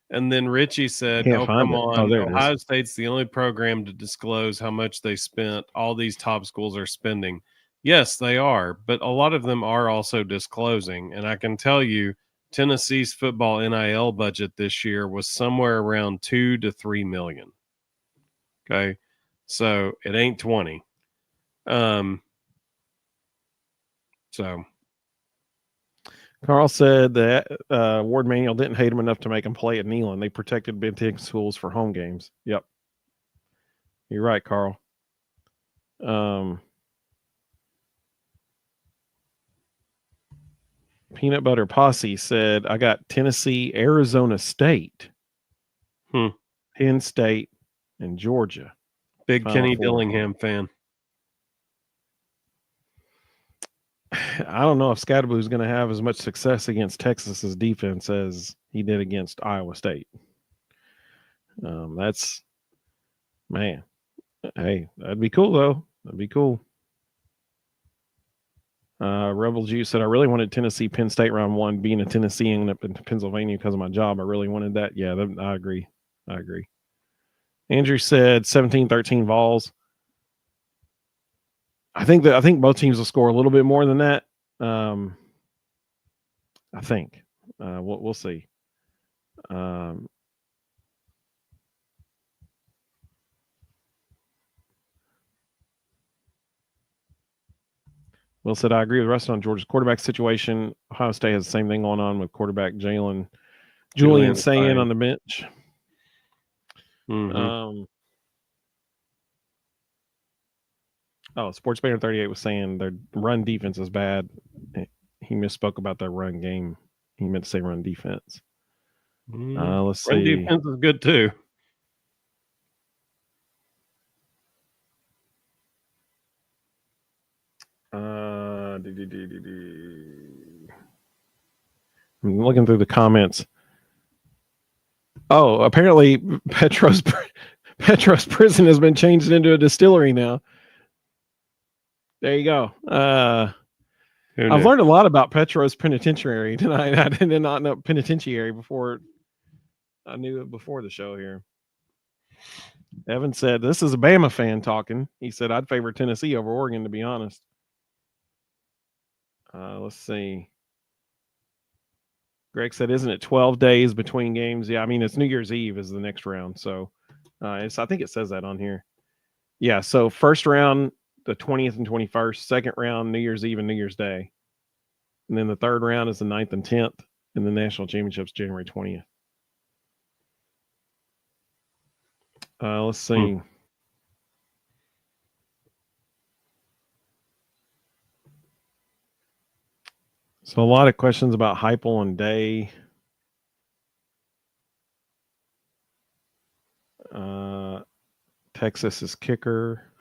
And then Richie said, "Oh, come on. Ohio State's the only program to disclose how much they spent. All these top schools are spending." Yes, they are, but a lot of them are also disclosing. And I can tell you, Tennessee's football NIL budget this year was somewhere around 2 to 3 million. Okay. So it ain't 20. So Carl said that Ward Manuel didn't hate him enough to make him play at Neyland. They protected Big Ten schools for home games. Yep. You're right, Carl. Peanut Butter Posse said, I got Tennessee, Arizona State, Penn State, and Georgia. Big Kenny Dillingham fan. I don't know if Scadaboo's going to have as much success against Texas's defense as he did against Iowa State. That's, man. Hey, that'd be cool, though. That'd be cool. Rebel Juice said, I really wanted Tennessee, Penn State round one. Being a Tennessean up in Pennsylvania because of my job, I really wanted that. Yeah, I agree. Andrew said 17-13 Vols. I think both teams will score a little bit more than that. I think we'll see. Will said, I agree with Rustin on Georgia's quarterback situation. Ohio State has the same thing going on with quarterback Julian Sayin on the bench. Mm-hmm. Sports Banner 38 was saying their run defense is bad. He misspoke about their run game. He meant to say run defense. Let's see. Run defense is good too. I'm looking through the comments. Oh, apparently Petros prison has been changed into a distillery now. There you go. I've learned a lot about Petros Penitentiary tonight. I did not know penitentiary before. I knew it before the show here. Evan said, this is a Bama fan talking. He said, I'd favor Tennessee over Oregon, to be honest. Let's see. Greg said, isn't it 12 days between games? Yeah, I mean, it's New Year's Eve is the next round. So I think it says that on here. Yeah, so first round, the 20th and 21st. Second round, New Year's Eve and New Year's Day. And then the third round is the 9th and 10th. And the national championship's January 20th. Let's see. So a lot of questions about Heupel and Day. Texas's kicker,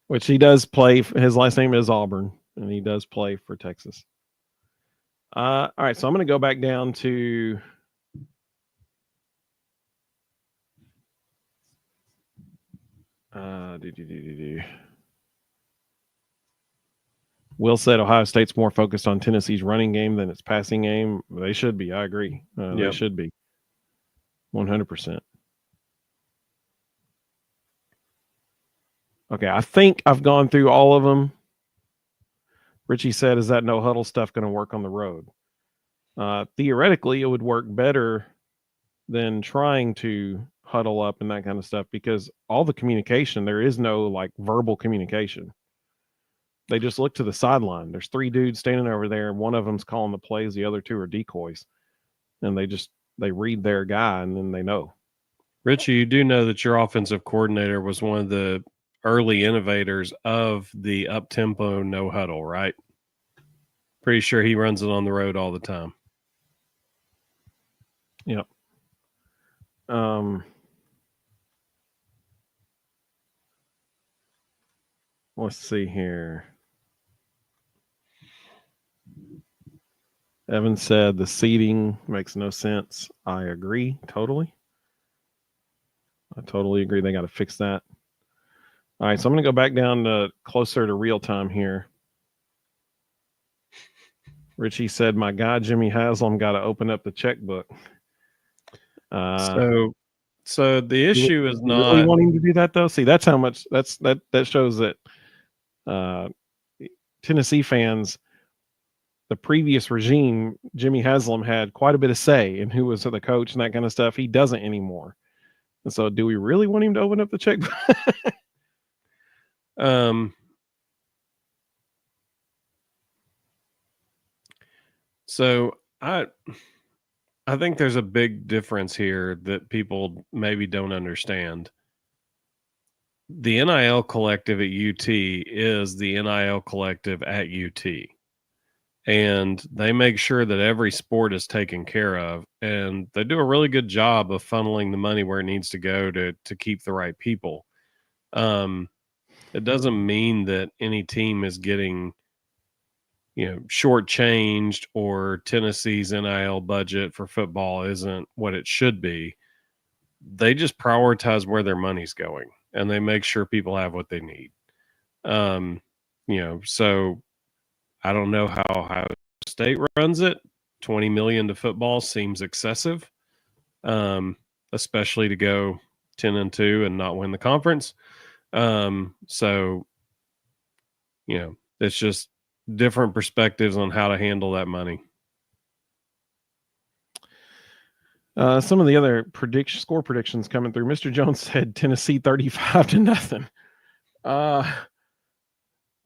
which he does play. His last name is Auburn, and he does play for Texas. All right, so I'm going to go back down to Will said Ohio State's more focused on Tennessee's running game than its passing game. They should be. I agree. They should be. 100%. Okay, I think I've gone through all of them. Richie said, is that no huddle stuff going to work on the road? Theoretically, it would work better than trying to huddle up and that kind of stuff because all the communication, there is no like verbal communication. They just look to the sideline. There's three dudes standing over there. One of them's calling the plays. The other two are decoys. And they read their guy and then they know. Richie, you do know that your offensive coordinator was one of the early innovators of the up-tempo no huddle, right? Pretty sure he runs it on the road all the time. Yep. Let's see here. Evan said the seating makes no sense. I agree totally. I totally agree. They got to fix that. All right, so I'm going to go back down to closer to real time here. Richie said, "My guy Jimmy Haslam got to open up the checkbook." So the issue is not really wanting to do that though. See, that's how much that shows that Tennessee fans, the previous regime, Jimmy Haslam had quite a bit of say in who was the coach and that kind of stuff. He doesn't anymore. And so, do we really want him to open up the checkbook? So I think there's a big difference here that people maybe don't understand. The NIL collective at UT is the NIL collective at UT. And they make sure that every sport is taken care of. And they do a really good job of funneling the money where it needs to go to keep the right people. It doesn't mean that any team is getting, shortchanged, or Tennessee's NIL budget for football isn't what it should be. They just prioritize where their money's going, and they make sure people have what they need. So I don't know how Ohio State runs it. $20 million to football seems excessive, especially to go 10-2 and not win the conference. So it's just different perspectives on how to handle that money. Some of the other score predictions coming through. Mr. Jones said Tennessee 35-0.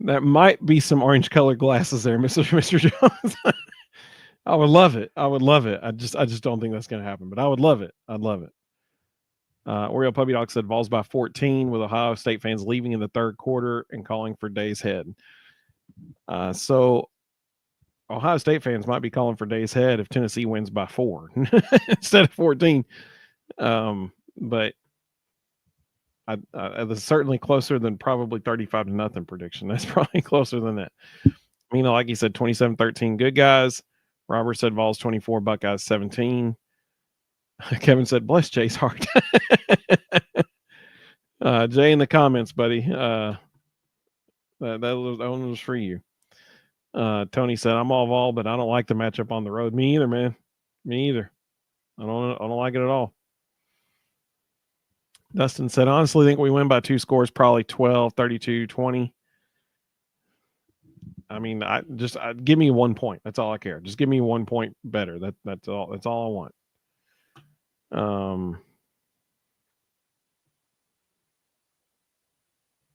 That might be some orange colored glasses there, Mr. Jones. I would love it. I just don't think that's going to happen, but I would love it. I'd love it. Oriole Puppy Dog said Vols by 14, with Ohio State fans leaving in the third quarter and calling for Days Head. So Ohio State fans might be calling for Days Head if Tennessee wins by 4 instead of 14. But that's certainly closer than probably 35-0 prediction. That's probably closer than that. Like you said, 27-13 good guys. Robert said Vols 24, Buckeyes 17. Kevin said, bless Jay's heart. Jay in the comments, buddy. That one was for you. Tony said, I'm all Vol, but I don't like the matchup on the road. Me either, man. Me either. I don't like it at all. Dustin said, honestly think we win by 2 scores, probably 12, 32, 20. Give me 1 point. That's all I care. Just give me 1 point better. That's all I want.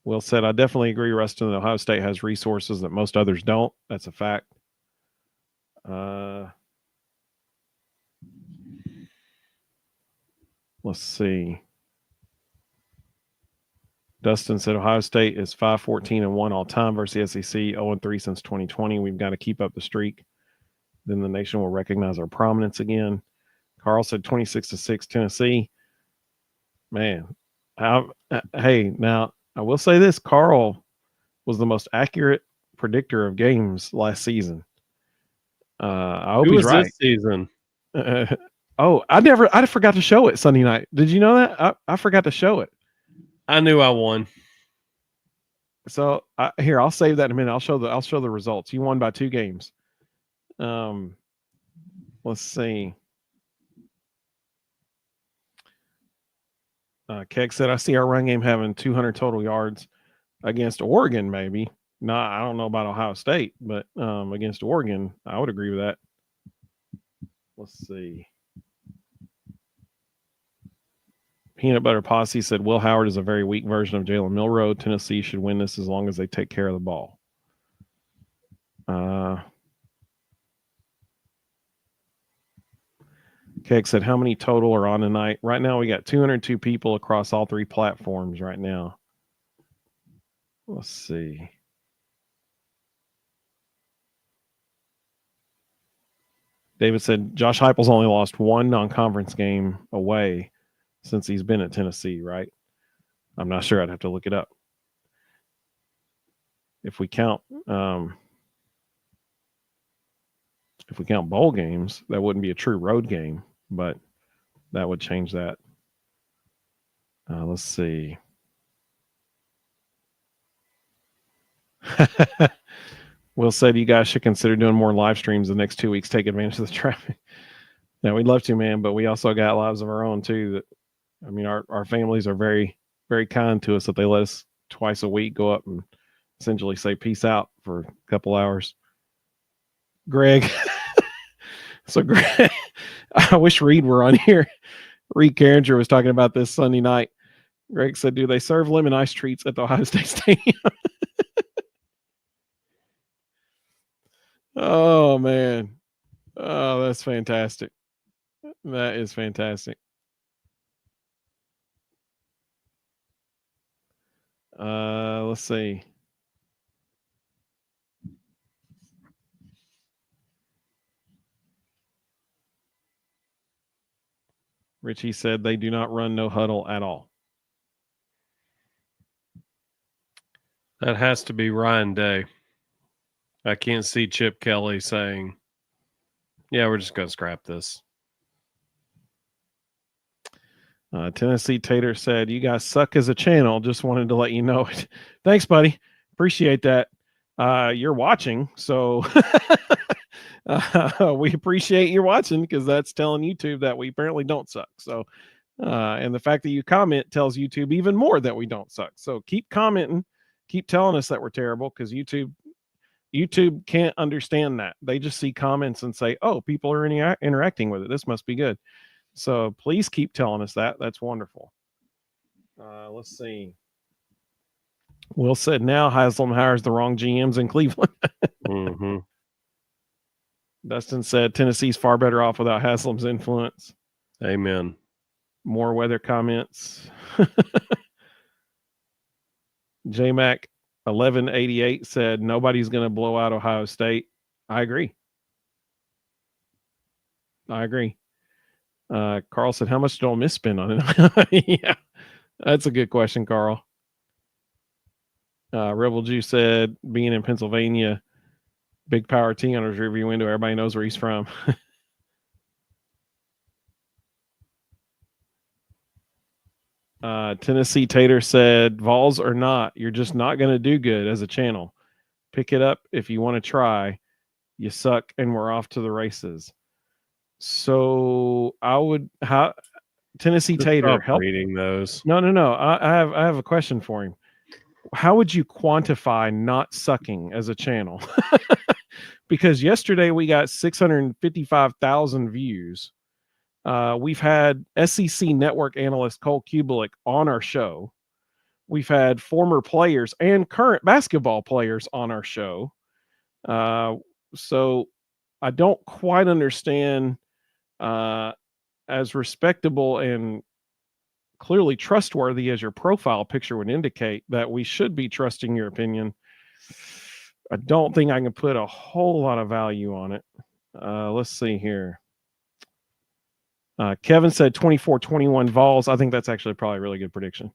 Will said, I definitely agree, Rustin, that Ohio State has resources that most others don't. That's a fact. Let's see. Dustin said Ohio State is 5-14-1 all time versus the SEC, 0-3 since 2020. We've got to keep up the streak. Then the nation will recognize our prominence again. Carl said 26-6 Tennessee. Man, hey, now I will say this: Carl was the most accurate predictor of games last season. I hope he's right. This season? I forgot to show it Sunday night. Did you know that? I forgot to show it. I knew I won. So here, I'll save that in a minute. I'll show the results. You won by 2 games. Let's see. Keg said, I see our run game having 200 total yards against Oregon, maybe. No, I don't know about Ohio State, but against Oregon, I would agree with that. Let's see. Peanut Butter Posse said Will Howard is a very weak version of Jalen Milroe. Tennessee should win this as long as they take care of the ball. Keg said, how many total are on tonight? Right now, we got 202 people across all 3 platforms right now. Let's see. David said Josh Heupel's only lost one non-conference game away since he's been at Tennessee, right? I'm not sure. I'd have to look it up. If we count bowl games, that wouldn't be a true road game, but that would change that. Let's see. Will said you guys should consider doing more live streams the next 2 weeks. Take advantage of the traffic. Yeah, we'd love to, man, but we also got lives of our own too. That I mean, our families are very, very kind to us that they let us twice a week go up and essentially say peace out for a couple hours. Greg. So Greg, I wish Reed were on here. Reed Carringer was talking about this Sunday night. Greg said, do they serve lemon ice treats at the Ohio State Stadium? Oh, man. Oh, that's fantastic. That is fantastic. Let's see. Richie said they do not run no huddle at all. That has to be Ryan Day. I can't see Chip Kelly saying, yeah, we're just going to scrap this. Tennessee Tater said, you guys suck as a channel. Just wanted to let you know it. Thanks, buddy. Appreciate that. You're watching, so we appreciate you watching because that's telling YouTube that we apparently don't suck. So, and the fact that you comment tells YouTube even more that we don't suck. So keep commenting, keep telling us that we're terrible because YouTube can't understand that. They just see comments and say, oh, people are interacting with it. This must be good. So please keep telling us that. That's wonderful. Let's see. Will said now Haslam hires the wrong GMs in Cleveland. Mm-hmm. Dustin said Tennessee's far better off without Haslam's influence. Amen. More weather comments. JMac 1188 said nobody's going to blow out Ohio State. I agree. Carl said, how much did Ole Miss spend on it? Yeah, that's a good question, Carl. Rebel Jew said, being in Pennsylvania, big power T on his rearview window. Everybody knows where he's from. Tennessee Tater said, Vols or not, you're just not going to do good as a channel. Pick it up if you want to try. You suck, and we're off to the races. So I would Tennessee Just Tater stop help reading those. No. I have a question for him. How would you quantify not sucking as a channel? Because yesterday we got 655,000 views. We've had SEC network analyst Cole Kubelik on our show. We've had former players and current basketball players on our show. So I don't quite understand, as respectable and clearly trustworthy as your profile picture would indicate, that we should be trusting your opinion. I don't think I can put a whole lot of value on it. Let's see here. Kevin said 24-21 Vols. I think that's actually probably a really good prediction.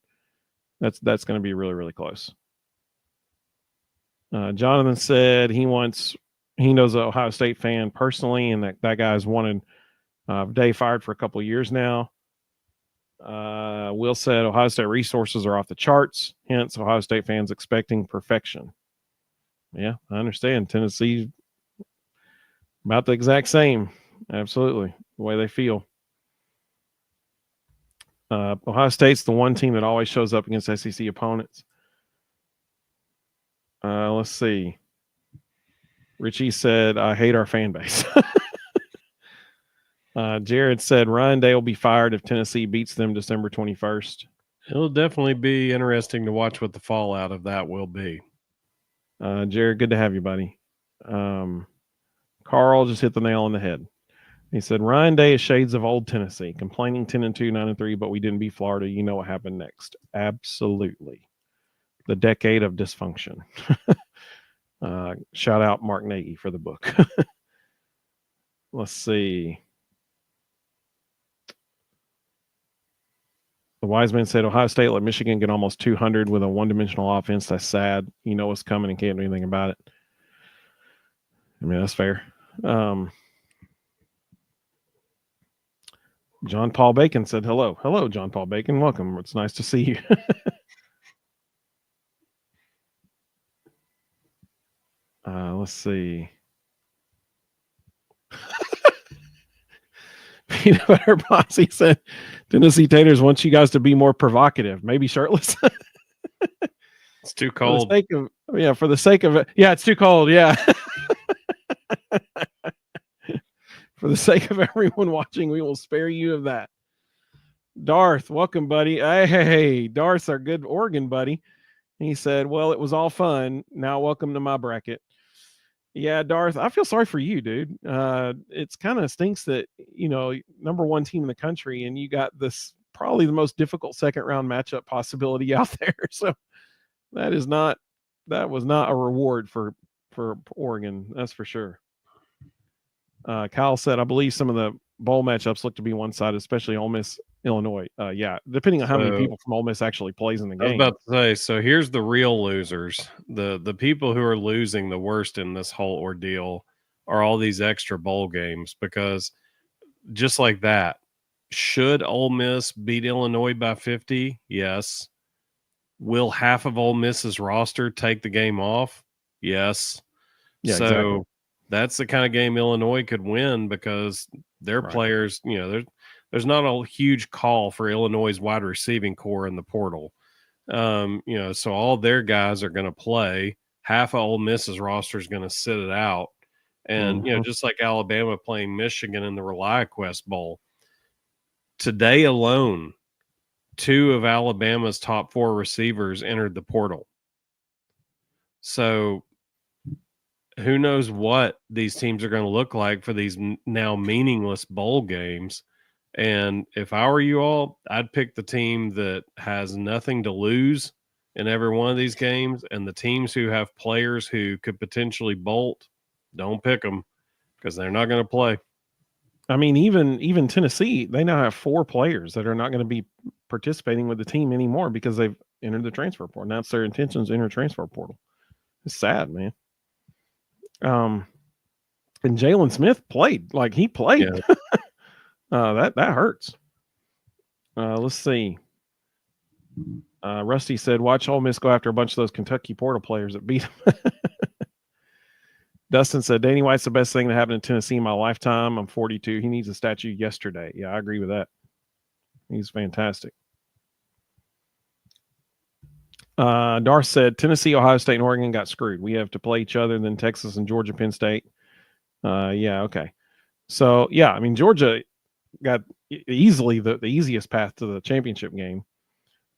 That's going to be really, really close. Jonathan said he knows an Ohio State fan personally, and that guy's wanted Day fired for a couple of years now. Will said Ohio State resources are off the charts, hence Ohio State fans expecting perfection. Yeah, I understand. Tennessee about the exact same. Absolutely, the way they feel. Ohio State's the one team that always shows up against SEC opponents. Let's see. Richie said, I hate our fan base. Jared said, Ryan Day will be fired if Tennessee beats them December 21st. It'll definitely be interesting to watch what the fallout of that will be. Jared, good to have you, buddy. Carl just hit the nail on the head. He said, Ryan Day is shades of old Tennessee, complaining 10-2, 9-3, but we didn't beat Florida. You know what happened next. Absolutely. The Decade of Dysfunction. Shout out Mark Nagy for the book. Let's see. The wise man said Ohio State let Michigan get almost 200 with a one-dimensional offense. That's sad. You know what's coming and can't do anything about it. I mean, that's fair. John Paul Bacon said hello. Hello, John Paul Bacon. Welcome. It's nice to see you. Let's see. Peanut Butter Posse said Tennessee Taters wants you guys to be more provocative, maybe shirtless. It's too cold. For the sake of it. Yeah, it's too cold. Yeah. For the sake of everyone watching, we will spare you of that. Darth, welcome, buddy. Hey, Darth's our good Oregon buddy. He said, well, it was all fun. Now welcome to my bracket. Yeah, Darth, I feel sorry for you, dude. It's kind of stinks that, number one team in the country, and you got this probably the most difficult second round matchup possibility out there. So that was not a reward for Oregon. That's for sure. Kyle said, I believe some of the bowl matchups look to be one-sided, especially Ole Miss, Illinois. Yeah, depending on how many people from Ole Miss actually plays in the game. I was about to say, so here's the real losers. The people who are losing the worst in this whole ordeal are all these extra bowl games, because just like that, should Ole Miss beat Illinois by 50? Yes. Will half of Ole Miss's roster take the game off? Yes. Yeah, so exactly. That's the kind of game Illinois could win, because their players, there's not a huge call for Illinois' wide receiving core in the portal. So all their guys are going to play. Half of Ole Miss's roster is going to sit it out. And, just like Alabama playing Michigan in the ReliaQuest Bowl. Today alone, 2 of Alabama's top 4 receivers entered the portal. So who knows what these teams are going to look like for these now meaningless bowl games. And if I were you all, I'd pick the team that has nothing to lose in every one of these games. And the teams who have players who could potentially bolt, don't pick them, because they're not going to play. I mean, even Tennessee, they now have 4 players that are not going to be participating with the team anymore because they've entered the transfer portal. Now it's their intentions to enter transfer portal. It's sad, man. And Jalen Smith played. Like, he played. Yeah. That hurts. Let's see. Rusty said, watch Ole Miss go after a bunch of those Kentucky portal players that beat them. Dustin said, Danny White's the best thing that happened in Tennessee in my lifetime. I'm 42. He needs a statue yesterday. Yeah, I agree with that. He's fantastic. Darth said, Tennessee, Ohio State, and Oregon got screwed. We have to play each other, then Texas and Georgia, Penn State. Yeah, okay. So, yeah, I mean, Georgia got easily the easiest path to the championship game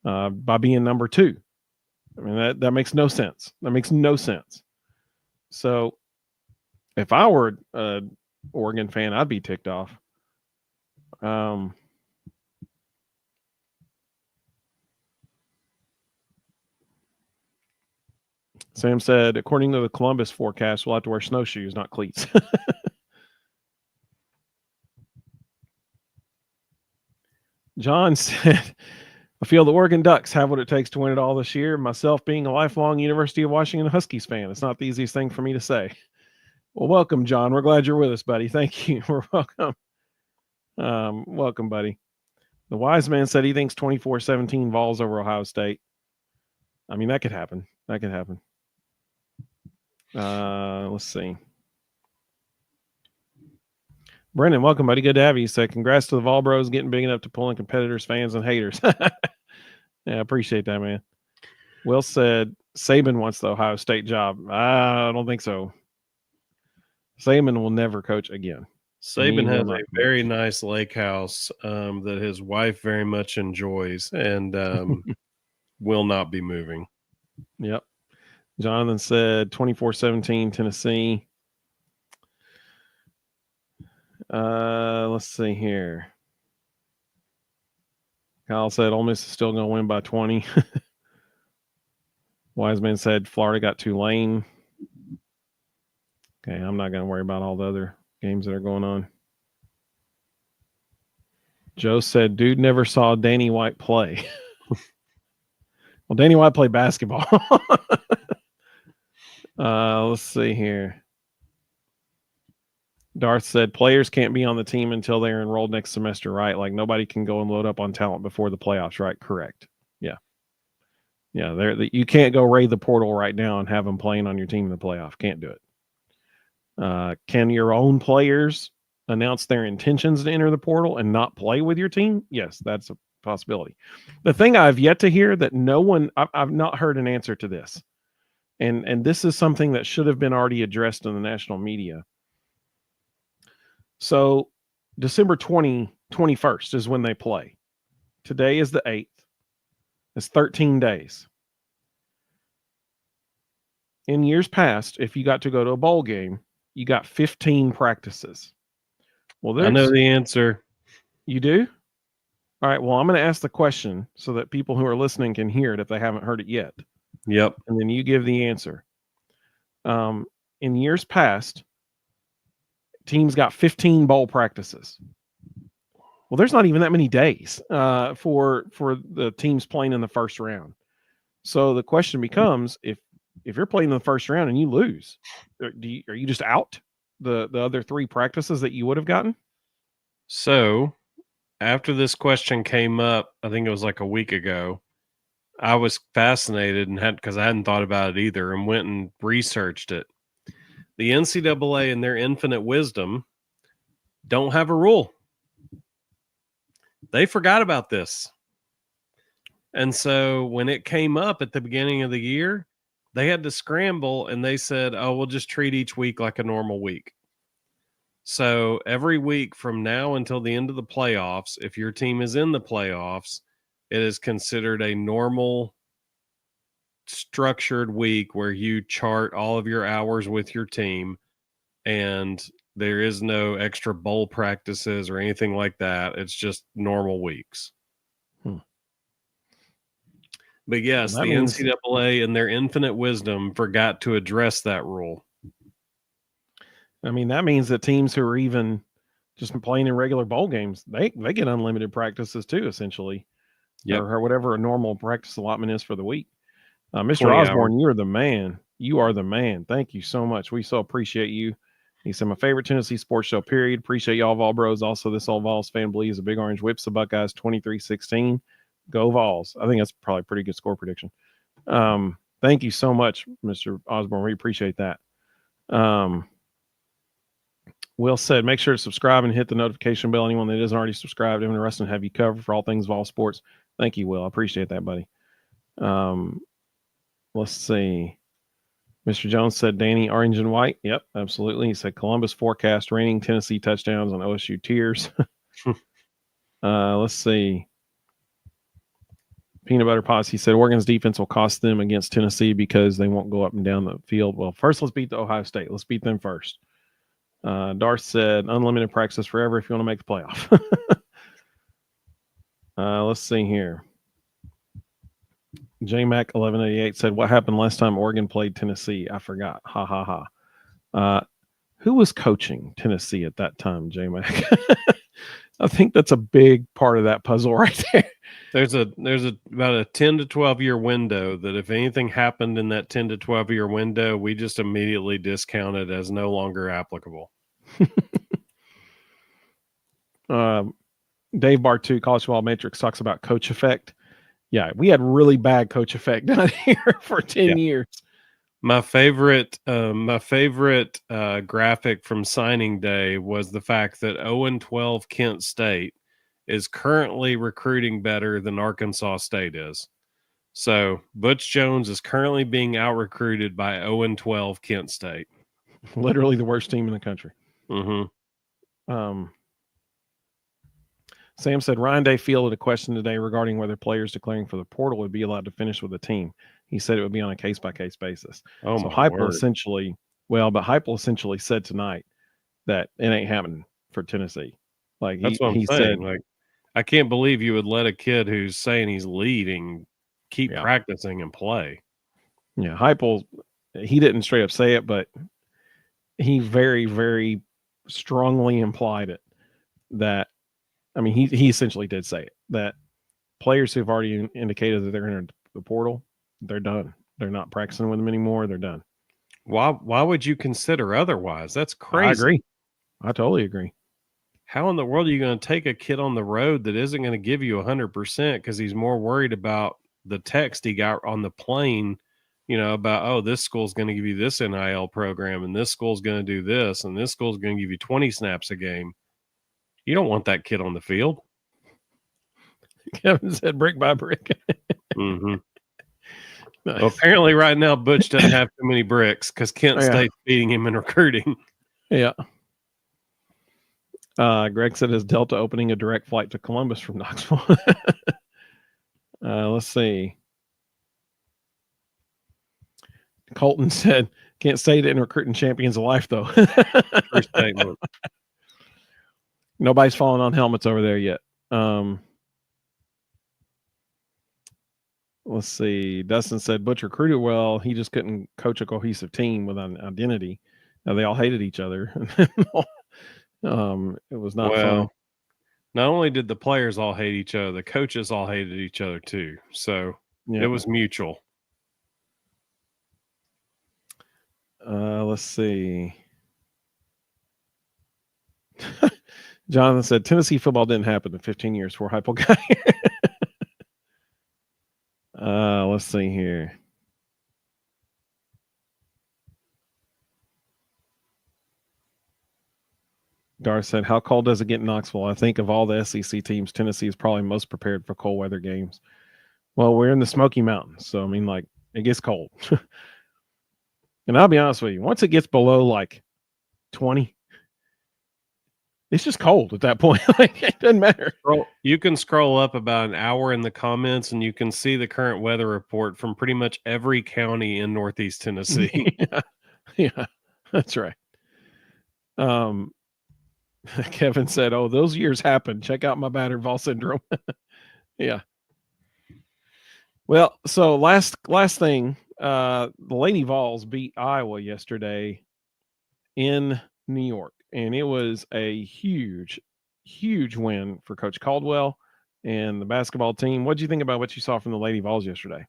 by being number 2. I mean, that makes no sense. That makes no sense. So, if I were an Oregon fan, I'd be ticked off. Sam said, according to the Columbus forecast, we'll have to wear snowshoes, not cleats. John said, I feel the Oregon Ducks have what it takes to win it all this year. Myself being a lifelong University of Washington Huskies fan, it's not the easiest thing for me to say. Well, welcome, John. We're glad you're with us, buddy. Thank you. We're welcome. Welcome, buddy. The wise man said he thinks 24-17 Vols over Ohio State. I mean, that could happen. That could happen. Let's see. Brendan, welcome, buddy. Good to have you. He said, congrats to the Vol Bros getting big enough to pull in competitors, fans, and haters. Yeah, I appreciate that, man. Will said, Saban wants the Ohio State job. I don't think so. Saban will never coach again. Saban has a very nice lake house that his wife very much enjoys and will not be moving. Yep. Jonathan said 24-17 Tennessee. Let's see here. Kyle said Ole Miss is still going to win by 20. Wise Man said Florida got Tulane. Okay, I'm not going to worry about all the other games that are going on. Joe said, dude never saw Danny White play. Well, Danny White played basketball. Let's see here. Darth said players can't be on the team until they're enrolled next semester, right? Like nobody can go and load up on talent before the playoffs, right? Correct. Yeah. Yeah, you can't go raid the portal right now and have them playing on your team in the playoff. Can't do it. Can your own players announce their intentions to enter the portal and not play with your team? Yes, that's a possibility. The thing I've yet to hear that I've not heard an answer to this, and this is something that should have been already addressed in the national media. So December 21st is when they play. Today is the 8th. It's 13 days. In years past, if you got to go to a bowl game, you got 15 practices. Well, I know the answer. You do? All right. Well, I'm going to ask the question so that people who are listening can hear it if they haven't heard it yet. Yep. And then you give the answer. In years past, teams got 15 bowl practices. Well, there's not even that many days for the teams playing in the first round. So the question becomes, if you're playing in the first round and you lose, are you just out the other 3 practices that you would have gotten? So after this question came up, I think it was like a week ago, I was fascinated because I hadn't thought about it either and went and researched it. The NCAA, in their infinite wisdom, don't have a rule. They forgot about this. And so when it came up at the beginning of the year, they had to scramble and they said, oh, we'll just treat each week like a normal week. So every week from now until the end of the playoffs, if your team is in the playoffs, it is considered a normal structured week where you chart all of your hours with your team, and there is no extra bowl practices or anything like that. It's just normal weeks. But yes, the NCAA in their infinite wisdom forgot to address that rule. I mean, that means that teams who are even just playing in regular bowl games, they get unlimited practices too, essentially. Yep. Or whatever a normal practice allotment is for the week. Mr. Osborne, you're the man. You are the man. Thank you so much. We so appreciate you. He said, my favorite Tennessee sports show, period. Appreciate y'all, Vol Bros. Also, this old Vols fan believes a Big Orange whips the Buckeyes 23-16. Go Vols. I think that's probably a pretty good score prediction. Thank you so much, Mr. Osborne. We appreciate that. Will said, make sure to subscribe and hit the notification bell. Anyone that isn't already subscribed, Evan and Rustin have you covered for all things Vol sports. Thank you, Will. I appreciate that, buddy. Let's see. Mr. Jones said Danny, orange and white. Yep, absolutely. He said Columbus forecast raining Tennessee touchdowns on OSU tears. Let's see. Peanut Butter Pots, he said Oregon's defense will cost them against Tennessee because they won't go up and down the field. Well, first let's beat the Ohio State. Let's beat them first. Darth said unlimited practice forever if you want to make the playoff. Let's see here. JMac 1188 said, what happened last time Oregon played Tennessee? I forgot. Ha ha ha. Who was coaching Tennessee at that time, JMac? I think that's a big part of that puzzle right there. There's about a 10 to 12 year window that if anything happened in that 10 to 12 year window, we just immediately discount it as no longer applicable. Dave Bartu, College Football Matrix, talks about coach effect. Yeah, we had really bad coach effect down here for 10 years. My favorite graphic from signing day was the fact that 0-12 Kent State is currently recruiting better than Arkansas State is. So Butch Jones is currently being out-recruited by 0-12 Kent State. Literally the worst team in the country. Mm-hmm. Sam said Ryan Day fielded a question today regarding whether players declaring for the portal would be allowed to finish with the team. He said it would be on a case-by-case basis. So Heupel essentially said tonight that it ain't happening for Tennessee. Like that's what I'm saying. Like, I can't believe you would let a kid who's saying he's leaving keep practicing and play. Yeah, Heupel, he didn't straight up say it, but he very, very strongly implied it. That, I mean, he essentially did say it, that players who've already indicated that they're in the portal, they're done. They're not practicing with them anymore. They're done. Why would you consider otherwise? That's crazy. I agree. I totally agree. How in the world are you going to take a kid on the road that isn't going to give you 100% because he's more worried about the text he got on the plane, about, oh, this school's going to give you this NIL program and this school's going to do this and this school's going to give you 20 snaps a game. You don't want that kid on the field. Kevin said brick by brick. Mm-hmm. Nice. Well, apparently right now Butch doesn't have too many bricks because Kent State's beating him in recruiting. Yeah. Greg said, is Delta opening a direct flight to Columbus from Knoxville? Let's see. Colton said, Kent State in recruiting champions of life, though. First statement. Nobody's falling on helmets over there yet. Let's see. Dustin said, Butch recruited well. He just couldn't coach a cohesive team with an identity. They all hated each other. It was not fun. Not only did the players all hate each other, the coaches all hated each other too. So It was mutual. Let's see. Jonathan said Tennessee football didn't happen in 15 years for Heupel guy. Let's see here. Dar said, how cold does it get in Knoxville? I think of all the SEC teams, Tennessee is probably most prepared for cold weather games. Well, we're in the Smoky Mountains, so I mean, like, it gets cold. And I'll be honest with you, once it gets below like 20, it's just cold at that point. Like, it doesn't matter. You can scroll up about an hour in the comments and you can see the current weather report from pretty much every county in Northeast Tennessee. Yeah, that's right. Kevin said, oh, those years happened. Check out my battered Vol syndrome. Yeah. Well, so last thing, the Lady Vols beat Iowa yesterday in New York, and it was a huge win for Coach Caldwell and the basketball team. What did you think about what you saw from the Lady Vols yesterday?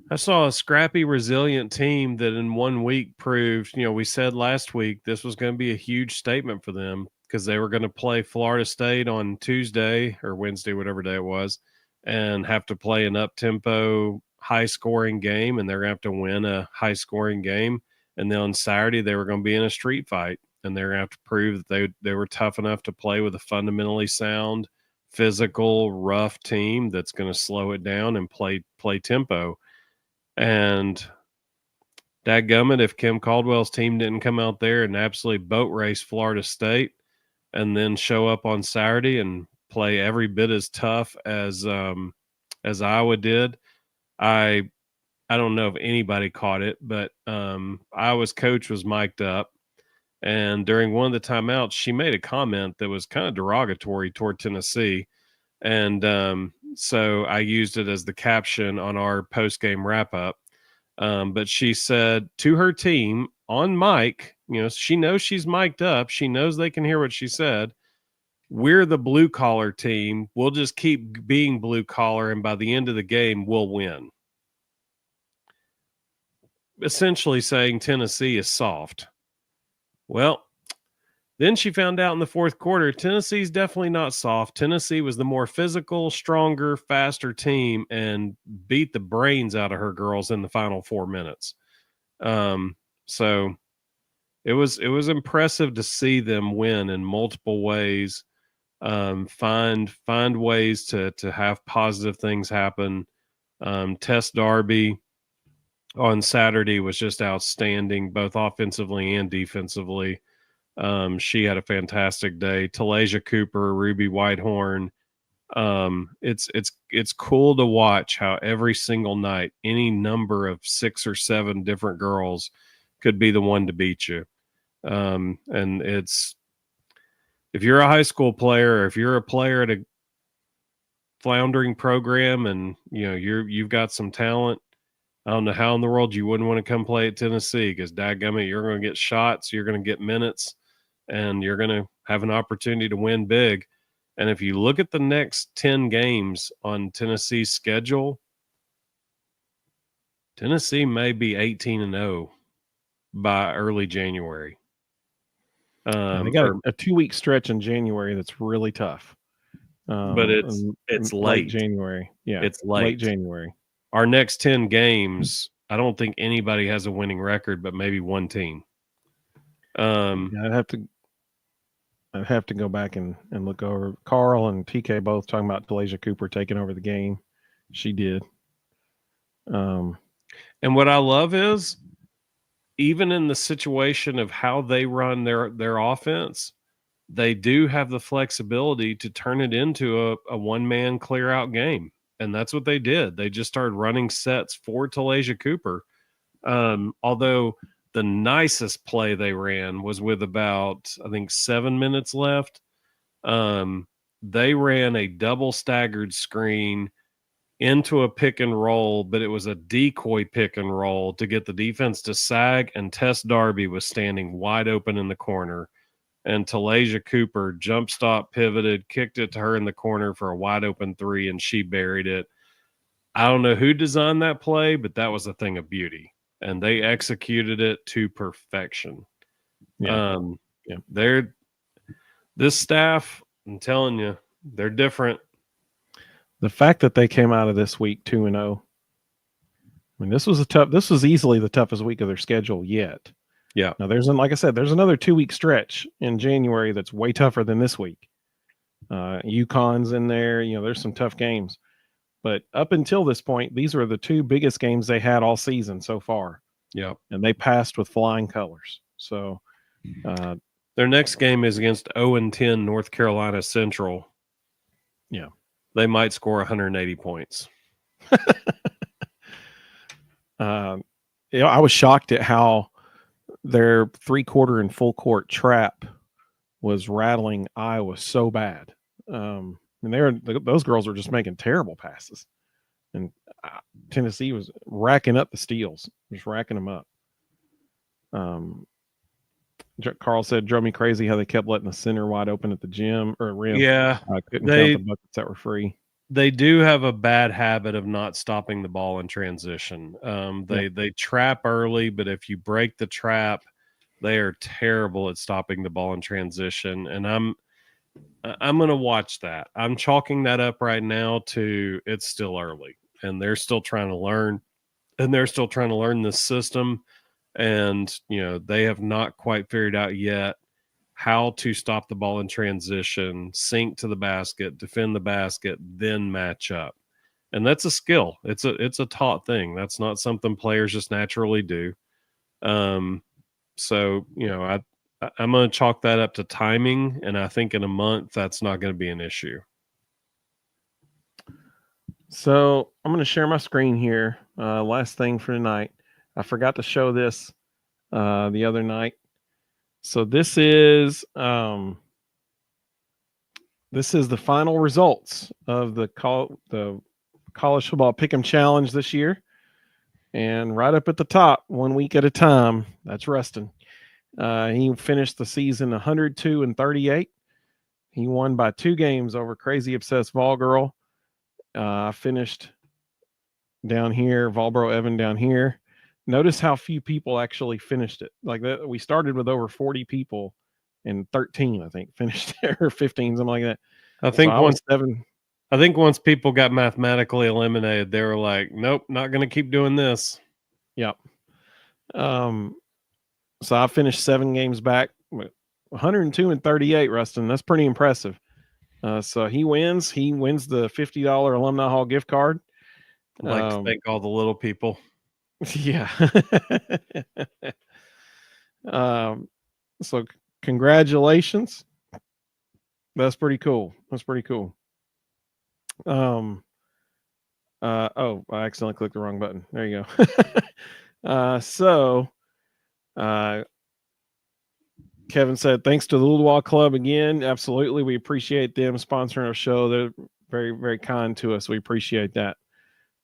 I saw a scrappy, resilient team that in 1 week proved, we said last week this was going to be a huge statement for them because they were going to play Florida State on Tuesday or Wednesday, whatever day it was, and have to play an up-tempo, high-scoring game, and they're going to have to win a high-scoring game. And then on Saturday, they were going to be in a street fight, and they're going to have to prove that they were tough enough to play with a fundamentally sound, physical, rough team that's going to slow it down and play tempo. And dadgummit, if Kim Caldwell's team didn't come out there and absolutely boat race Florida State and then show up on Saturday and play every bit as tough as Iowa did, I don't know if anybody caught it, but Iowa's coach was mic'd up, and during one of the timeouts, she made a comment that was kind of derogatory toward Tennessee, and so I used it as the caption on our post-game wrap-up. But she said to her team on mic, she knows she's mic'd up. She knows they can hear what she said. We're the blue-collar team. We'll just keep being blue-collar, and by the end of the game, we'll win. Essentially saying Tennessee is soft. Well, then she found out in the fourth quarter, Tennessee's definitely not soft. Tennessee was the more physical, stronger, faster team and beat the brains out of her girls in the final 4 minutes. So it was impressive to see them win in multiple ways, find ways to have positive things happen. Tess Darby on Saturday was just outstanding, both offensively and defensively. She had a fantastic day. Talasia Cooper, Ruby Whitehorn. It's cool to watch how every single night, any number of 6 or 7 different girls could be the one to beat you. And it's, if you're a high school player, or if you're a player at a floundering program and you've got some talent, I don't know how in the world you wouldn't want to come play at Tennessee because, dadgummit, you're going to get shots, you're going to get minutes, and you're going to have an opportunity to win big. And if you look at the next 10 games on Tennessee's schedule, Tennessee may be 18-0 by early January. They got a 2-week stretch in January that's really tough. But it's late January. Yeah, it's late January. Our next 10 games, I don't think anybody has a winning record, but maybe one team. I'd have to go back and look over. Carl and TK both talking about Delaysia Cooper taking over the game. She did. And what I love is, even in the situation of how they run their offense, they do have the flexibility to turn it into a one-man clear-out game. And that's what they did. They just started running sets for Delaysia Cooper. Although the nicest play they ran was with about, I think, 7 minutes left. They ran a double staggered screen into a pick and roll, but it was a decoy pick and roll to get the defense to sag, and Tess Darby was standing wide open in the corner. And Delaysia Cooper jump stop, pivoted, kicked it to her in the corner for a wide open three, and she buried it. I don't know who designed that play, but that was a thing of beauty. And they executed it to perfection. Yeah. This staff, I'm telling you, they're different. The fact that they came out of this week 2-0. I mean, this was easily the toughest week of their schedule yet. Yeah. Now like I said, there's another 2-week stretch in January that's way tougher than this week. UConn's in there. There's some tough games. But up until this point, these were the two biggest games they had all season so far. Yeah. And they passed with flying colors. So their next game is against 0-10 North Carolina Central. Yeah. They might score 180 points. I was shocked at how their 3-quarter and full court trap was rattling Iowa so bad. Those girls were just making terrible passes, and Tennessee was racking up the steals, just racking them up. Carl said, drove me crazy how they kept letting the center wide open at the gym or rim. Yeah, couldn't count the buckets that were free. They do have a bad habit of not stopping the ball in transition. They trap early, but if you break the trap, they are terrible at stopping the ball in transition. And I'm going to watch that. I'm chalking that up right now to it's still early, and they're still trying to learn, this system. And, they have not quite figured out yet how to stop the ball in transition, sink to the basket, defend the basket, then match up. And that's a skill. It's a taught thing. That's not something players just naturally do. So, I'm going to chalk that up to timing, and I think in a month that's not going to be an issue. So I'm going to share my screen here. Last thing for tonight. I forgot to show this the other night. So this is the final results of the college football pick'em challenge this year. And right up at the top, 1 week at a time, that's Rustin. He finished the season 102-38. He won by 2 games over Crazy Obsessed Vol Girl. Finished down here, Volbro Evan down here. Notice how few people actually finished it. Like that, we started with over 40 people, and 13, I think, finished there, or 15, something like that. I think once people got mathematically eliminated, they were like, "Nope, not going to keep doing this." Yep. So I finished 7 games back, 102-38. Rustin, that's pretty impressive. So he wins. He wins the $50 Alumni Hall gift card. I'd like to thank all the little people. Yeah. So congratulations. That's pretty cool. I accidentally clicked the wrong button. There you go. Kevin said, thanks to the Little Wall Club again. Absolutely. We appreciate them sponsoring our show. They're very, very kind to us. We appreciate that.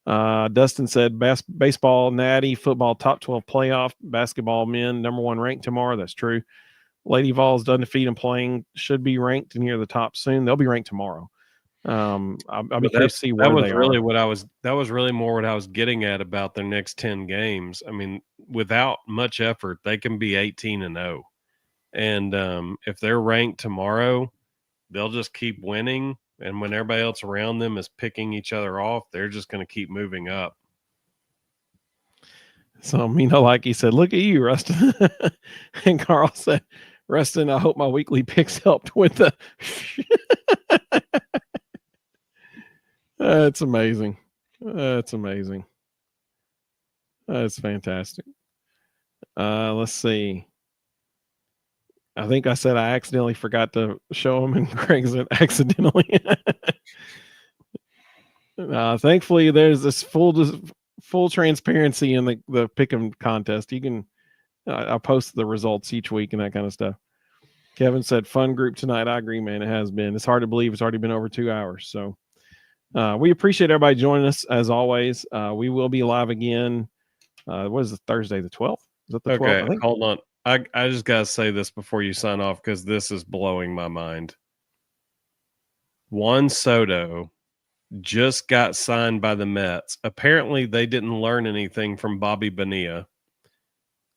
Dustin said baseball natty, football top 12 playoff, basketball men number 1 ranked tomorrow. That's true. Lady Vols undefeated and playing, should be ranked near the top soon. They'll be ranked tomorrow. I'll be curious to see where they are. That was really more what I was getting at about their next 10 games. I mean, without much effort, they can be 18-0. And if they're ranked tomorrow, they'll just keep winning. And when everybody else around them is picking each other off, they're just going to keep moving up. So, like he said, look at you, Rustin. And Carl said, Rustin, I hope my weekly picks helped with the. That's amazing. That's amazing. That's fantastic. Let's see. I think I said I accidentally forgot to show him, and Greg said accidentally. Thankfully, there's this full transparency in the pick'em contest. You can I post the results each week and that kind of stuff. Kevin said, fun group tonight. I agree, man. It has been. It's hard to believe it's already been over 2 hours. So we appreciate everybody joining us as always. We will be live again. What is it, Thursday, the 12th? Is that the 12th? Okay, hold on. I just got to say this before you sign off because this is blowing my mind. Juan Soto just got signed by the Mets. Apparently, they didn't learn anything from Bobby Bonilla.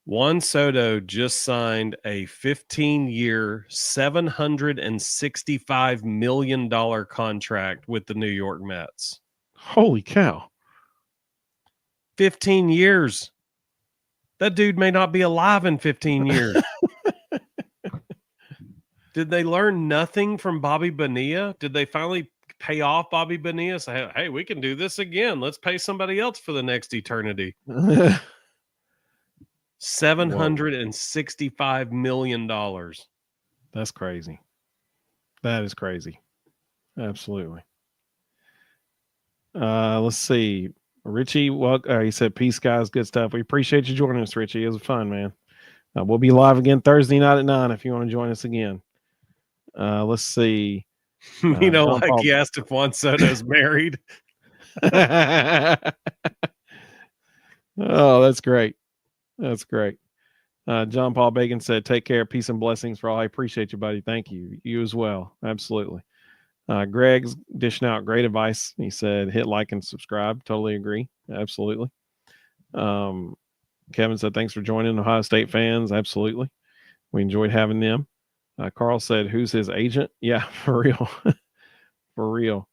Juan Soto just signed a 15-year, $765 million contract with the New York Mets. Holy cow. 15 years. That dude may not be alive in 15 years. Did they learn nothing from Bobby Bonilla? Did they finally pay off Bobby Bonilla? Say, hey, we can do this again. Let's pay somebody else for the next eternity. $765 million. That's crazy. That is crazy. Absolutely. Let's see. Richie, he said, peace, guys. Good stuff. We appreciate you joining us, Richie. It was fun, man. We'll be live again Thursday night at 9 if you want to join us again. Let's see. He asked if Juan Soto's married. Oh, that's great. That's great. John Paul Bacon said, take care. Peace and blessings for all. I appreciate you, buddy. Thank you. You as well. Absolutely. Greg's dishing out great advice. He said, hit like and subscribe. Totally agree. Absolutely. Kevin said, thanks for joining, Ohio State fans. Absolutely. We enjoyed having them. Carl said, who's his agent? Yeah, for real. For real.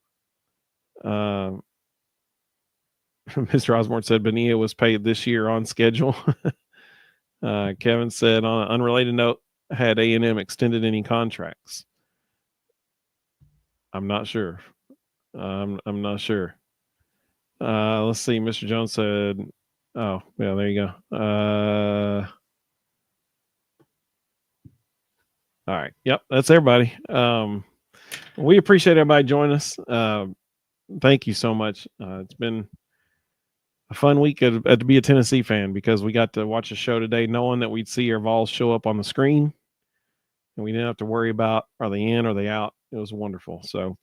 Mr. Osborne said Bonilla was paid this year on schedule. Kevin said, on an unrelated note, had A&M extended any contracts? I'm not sure. I'm not sure. Let's see. Mr. Jones said, oh, yeah, there you go. All right. Yep. That's everybody. We appreciate everybody joining us. Thank you so much. It's been a fun week to be a Tennessee fan because we got to watch a show today knowing that we'd see our Vols show up on the screen and we didn't have to worry about are they in or are they out. It was wonderful. So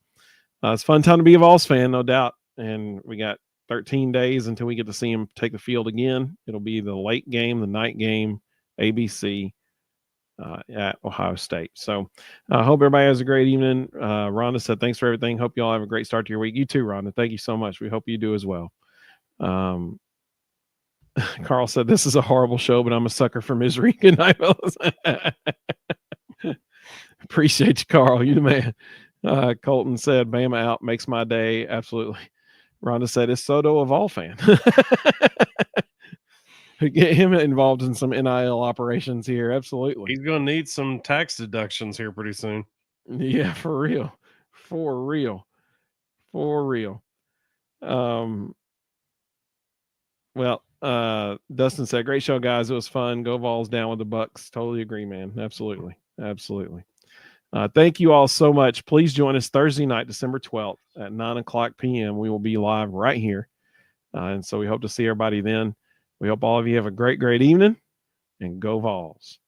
it's a fun time to be a Vols fan, no doubt. And we got 13 days until we get to see them take the field again. It'll be the late game, the night game, ABC at Ohio State. So I hope everybody has a great evening. Rhonda said, thanks for everything. Hope you all have a great start to your week. You too, Rhonda. Thank you so much. We hope you do as well. Carl said, this is a horrible show, but I'm a sucker for misery. Good night, fellas. Appreciate you, Carl. You the man. Colton said, Bama out makes my day. Absolutely. Rhonda said, is Soto a Vol fan? Get him involved in some NIL operations here. Absolutely. He's going to need some tax deductions here pretty soon. Yeah, for real. For real. For real. Well, Dustin said, great show, guys. It was fun. Go Vols down with the Bucks. Totally agree, man. Absolutely. Absolutely. Thank you all so much. Please join us Thursday night, December 12th at 9:00 p.m. We will be live right here. And so we hope to see everybody then. We hope all of you have a great, great evening, and go Vols.